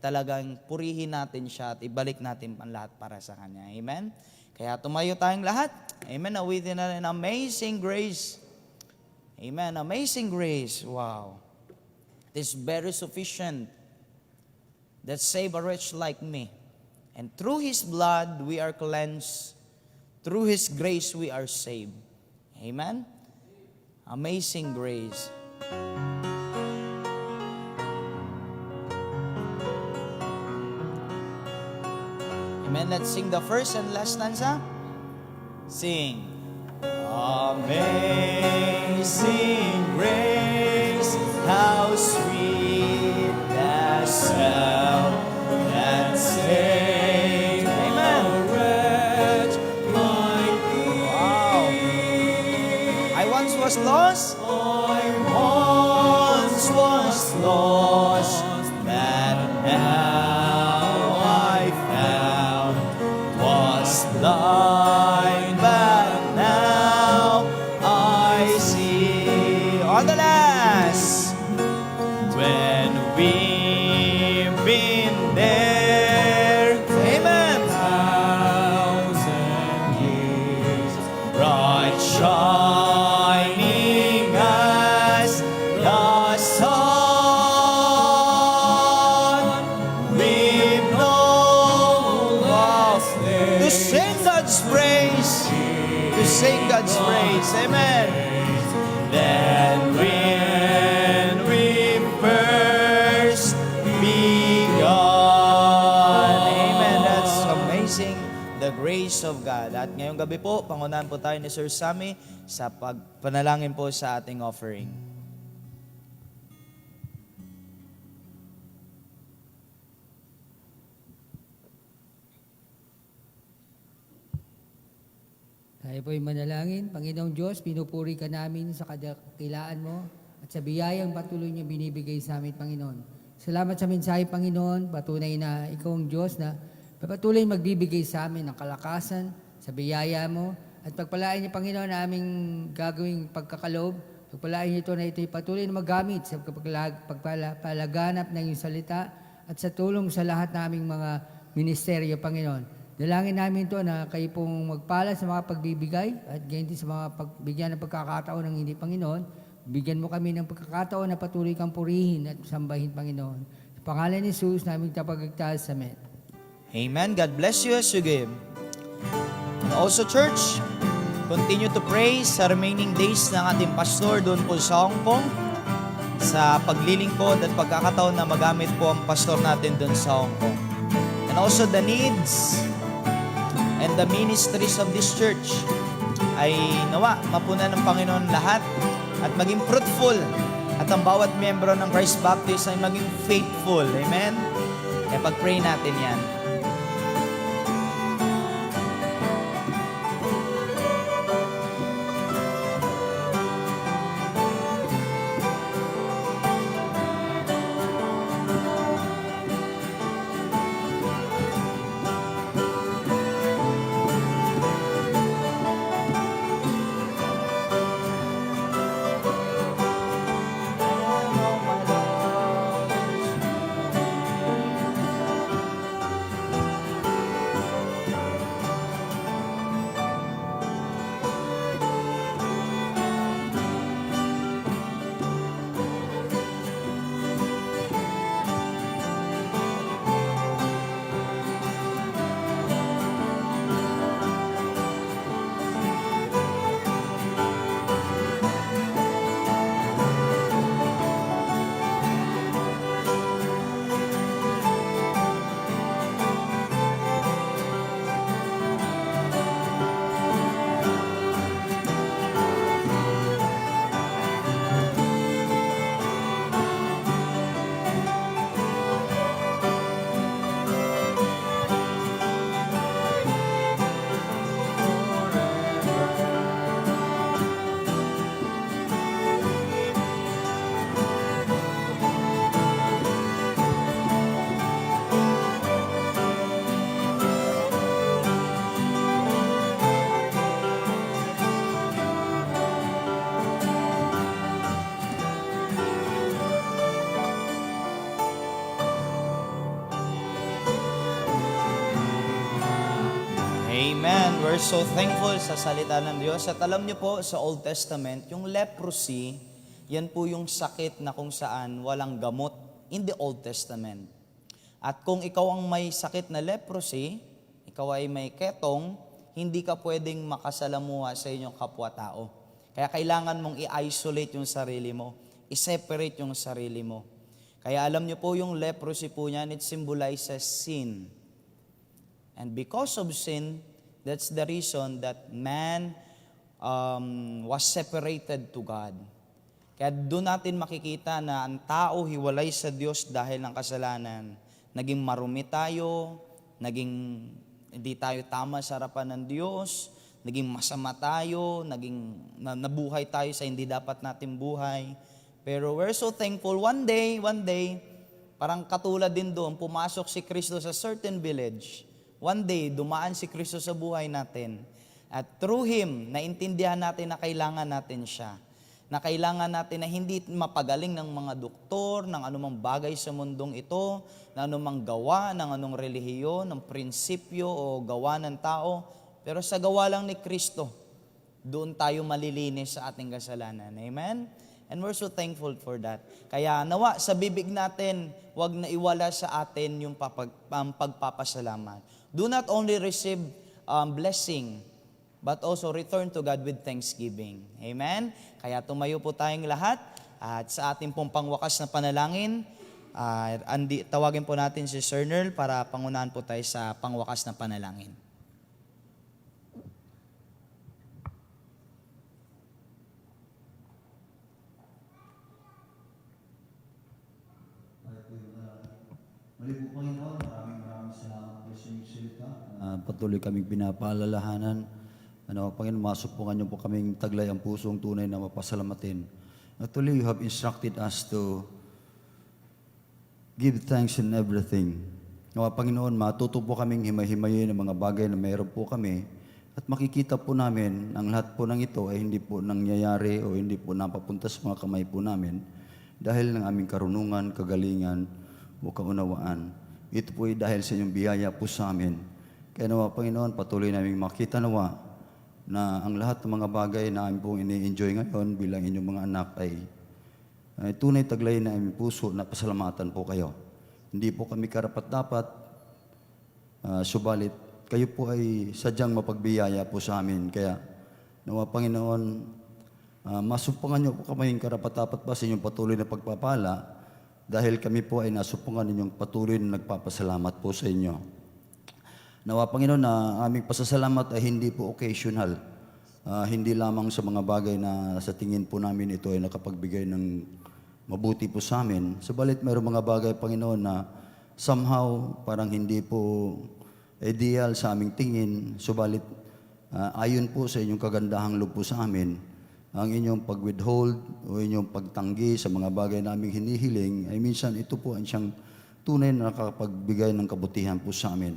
talagang purihin natin siya at ibalik natin ang lahat para sa Kanya. Amen? Kaya tumayo tayong lahat. Amen? Awitin na rin Amazing Grace. Amen? Amazing Grace. Wow. It is very sufficient that save a wretch like me. And through His blood, we are cleansed. Through His grace, we are saved. Amen? Amazing grace. Amen. Let's sing the first and last stanza. Sing. Amazing grace, how sweet the sound that saved a wretch like me. Wow. I once was lost. I once was lost, but now I found. Was blind, but now I see. On the last, when we've been there, amen. 1,000 years, bright shining as the sun, we've no lost there. To sing God's praise, to sing God's praise, amen. Then when we first begun, amen. That's amazing, the grace of God. At ngayong gabi po, pangunahan po tayo ni Sir Sammy sa pagpanalangin po sa ating offering. Tayo po'y manalangin. Panginoong Diyos, pinupuri ka namin sa kadakilaan mo at sa biyayang patuloy niyo binibigay sa amin, Panginoon. Salamat sa mensahe, Panginoon. Patunay na ikaw ang Diyos na patuloy magbibigay sa amin ng kalakasan sa biyaya mo. At pagpalain niyo, Panginoon, na aming gagawing pagkakaloob. Pagpalain niyo ito na ito'y patuloy na magamit sa pagpalaganap ng iyong salita at sa tulong sa lahat naming mga ministeryo, Panginoon. Dalangin namin ito na kayo pong magpala sa mga pagbibigay at ganyan din sa mga pagbigyan ng pagkakataon ng hindi, Panginoon. Bigyan mo kami ng pagkakataon na patuloy kang purihin at sambahin, Panginoon. Sa pangalan ni Jesus, namin tapagligtas. Amen. Amen. God bless you as you give. And also, church, continue to pray sa remaining days ng ating pastor doon po sa Hong Kong, sa paglilingkod at pagkakataon na magamit po ang pastor natin doon sa Hong Kong. And also the needs and the ministries of this church ay nawa mapunan ng Panginoon lahat at maging fruitful At ang bawat miyembro ng Christ Baptist ay maging faithful. Amen? Kaya pag-pray natin yan. Amen. We're so thankful sa salita ng Diyos. At alam niyo po, sa Old Testament, yung leprosy, yan po yung sakit na kung saan walang gamot in the Old Testament. At kung ikaw ang may sakit na leprosy, ikaw ay may ketong, hindi ka pwedeng makasalamuha sa inyong kapwa-tao. Kaya kailangan mong i-isolate yung sarili mo, i-separate yung sarili mo. Kaya alam niyo po, yung leprosy po niyan, it symbolizes sin. And because of sin, that's the reason that man was separated to God. Kaya doon natin makikita na ang tao hiwalay sa Diyos dahil ng kasalanan. Naging marumi tayo, naging hindi tayo tama sa harapan ng Diyos, naging masama tayo, nabuhay tayo sa hindi dapat natin buhay. Pero we're so thankful, one day, parang katulad din doon, pumasok si Kristo sa certain village. One day, dumaan si Kristo sa buhay natin. At through Him, naintindihan natin na kailangan natin siya. Na kailangan natin na hindi mapagaling ng mga doktor, ng anumang bagay sa mundong ito, na anumang gawa, ng anong relihiyon, ng prinsipyo o gawa ng tao. Pero sa gawa lang ni Kristo, doon tayo malilinis sa ating kasalanan. Amen? And we're so thankful for that. Kaya nawa sa bibig natin, wag na iwala sa atin yung pagpapasalamat. Do not only receive blessing, but also return to God with thanksgiving. Amen? Kaya tumayo po tayong lahat at sa ating pong pangwakas na panalangin, tawagin po natin si Sir Nerl para pangunahan po tayo sa pangwakas na panalangin. Muli po, Panginoon, maraming salamat po sa inyong salita. Patuloy kaming pinapaalalahanan. Panginoon, masupungan niyo po kaming taglay ang pusong tunay na mapasalamatin. Actually, you have instructed us to give thanks in everything. Panginoon, matuto po kaming himay-himayin ng mga bagay na mayroon po kami at makikita po namin ang lahat po ng ito ay hindi po nangyayari o hindi po napapunta sa mga kamay po namin dahil ng aming karunungan, kagalingan, o kaunawaan. Ito po ay dahil sa inyong biyaya po sa amin. Kaya nawa, Panginoon, patuloy namin makita nawa na ang lahat ng mga bagay na amin pong ini-enjoy ngayon bilang inyong mga anak ay tunay taglay na aming puso na pasalamatan po kayo. Hindi po kami karapat-dapat, subalit kayo po ay sadyang mapagbiyaya po sa amin. Kaya nawa, Panginoon, masupungan niyo po kami karapat-dapat pa sa inyong patuloy na pagpapala dahil kami po ay nasupungan ninyong patuloy na nagpapasalamat po sa inyo. Nawa, Panginoon, na aming pasasalamat ay hindi po occasional. Hindi lamang sa mga bagay na sa tingin po namin ito ay nakapagbigay ng mabuti po sa amin. Subalit mayroong mga bagay, Panginoon, na somehow parang hindi po ideal sa aming tingin. Subalit ayon po sa inyong kagandahang loob po sa amin, ang inyong pag-withhold o inyong pagtanggi sa mga bagay na aming hinihiling, ay minsan ito po ang siyang tunay na nakapagbigay ng kabutihan po sa amin.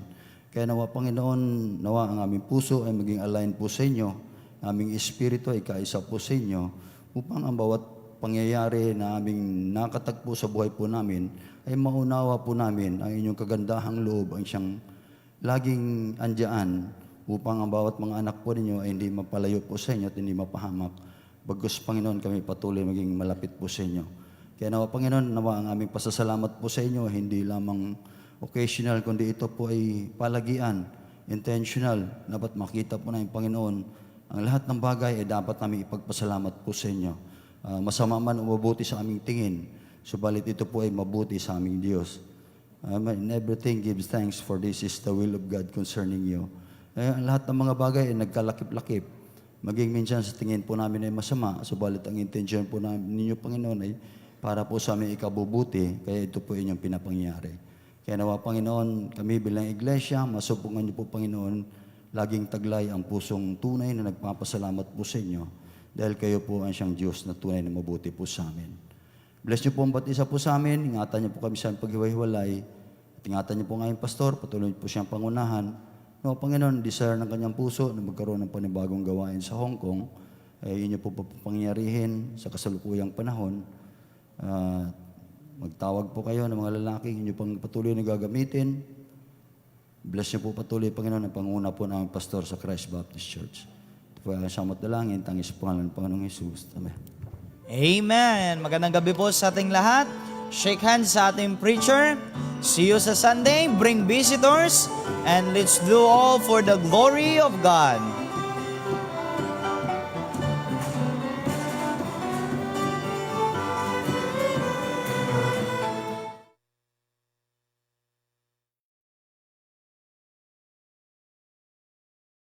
Kaya nawa, Panginoon, nawa ang aming puso ay maging align po sa inyo, aming espiritu ay kaisa po sa inyo, upang ang bawat pangyayari na aming nakatagpo sa buhay po namin, ay maunawa po namin ang inyong kagandahang loob, ang siyang laging andyan, upang ang bawat mga anak po ninyo ay hindi mapalayo po sa inyo at hindi mapahamak. Bagkus, Panginoon, kami patuloy maging malapit po sa inyo. Kaya nawa, Panginoon, nawa ang aming pasasalamat po sa inyo, hindi lamang occasional, kundi ito po ay palagian, intentional. Dapat makita po namin, Panginoon, ang lahat ng bagay ay dapat namin ipagpasalamat po sa inyo. Masama man o mabuti sa aming tingin, subalit ito po ay mabuti sa aming Diyos. In everything gives thanks, for this is the will of God concerning you. Ang lahat ng mga bagay ay nagkalakip-lakip. Maging minsan sa tingin po namin ay masama, subalit ang intention po namin ninyo, Panginoon, ay para po sa aming ikabubuti, kaya ito po inyong pinapangyari. Kaya nawa, Panginoon, kami bilang iglesia, masupungan niyo po, Panginoon, laging taglay ang pusong tunay na nagpapasalamat po sa inyo, dahil kayo po ang siyang Diyos na tunay na mabuti po sa amin. Bless niyo po ang bat isa po sa amin, ingatan niyo po kami sa paghiwa-hiwalay, at ingatan niyo po ang aming pastor, patuloy po siyang pangunahan. No, Panginoon, desire ng kanyang puso na magkaroon ng panibagong gawain sa Hong Kong, ay inyo po pangyarihin sa kasalukuyang panahon. Magtawag po kayo ng mga lalaki, inyo pang patuloy na gagamitin. Bless niyo po patuloy, Panginoon, ang panguna po ng pastor sa Christ Baptist Church. Ito po ang siyang dalangin, tangis po ng Panginoong Jesus. Amen. Amen. Magandang gabi po sa ating lahat. Shake hands sa ating preacher. See you sa Sunday. Bring visitors. And let's do all for the glory of God.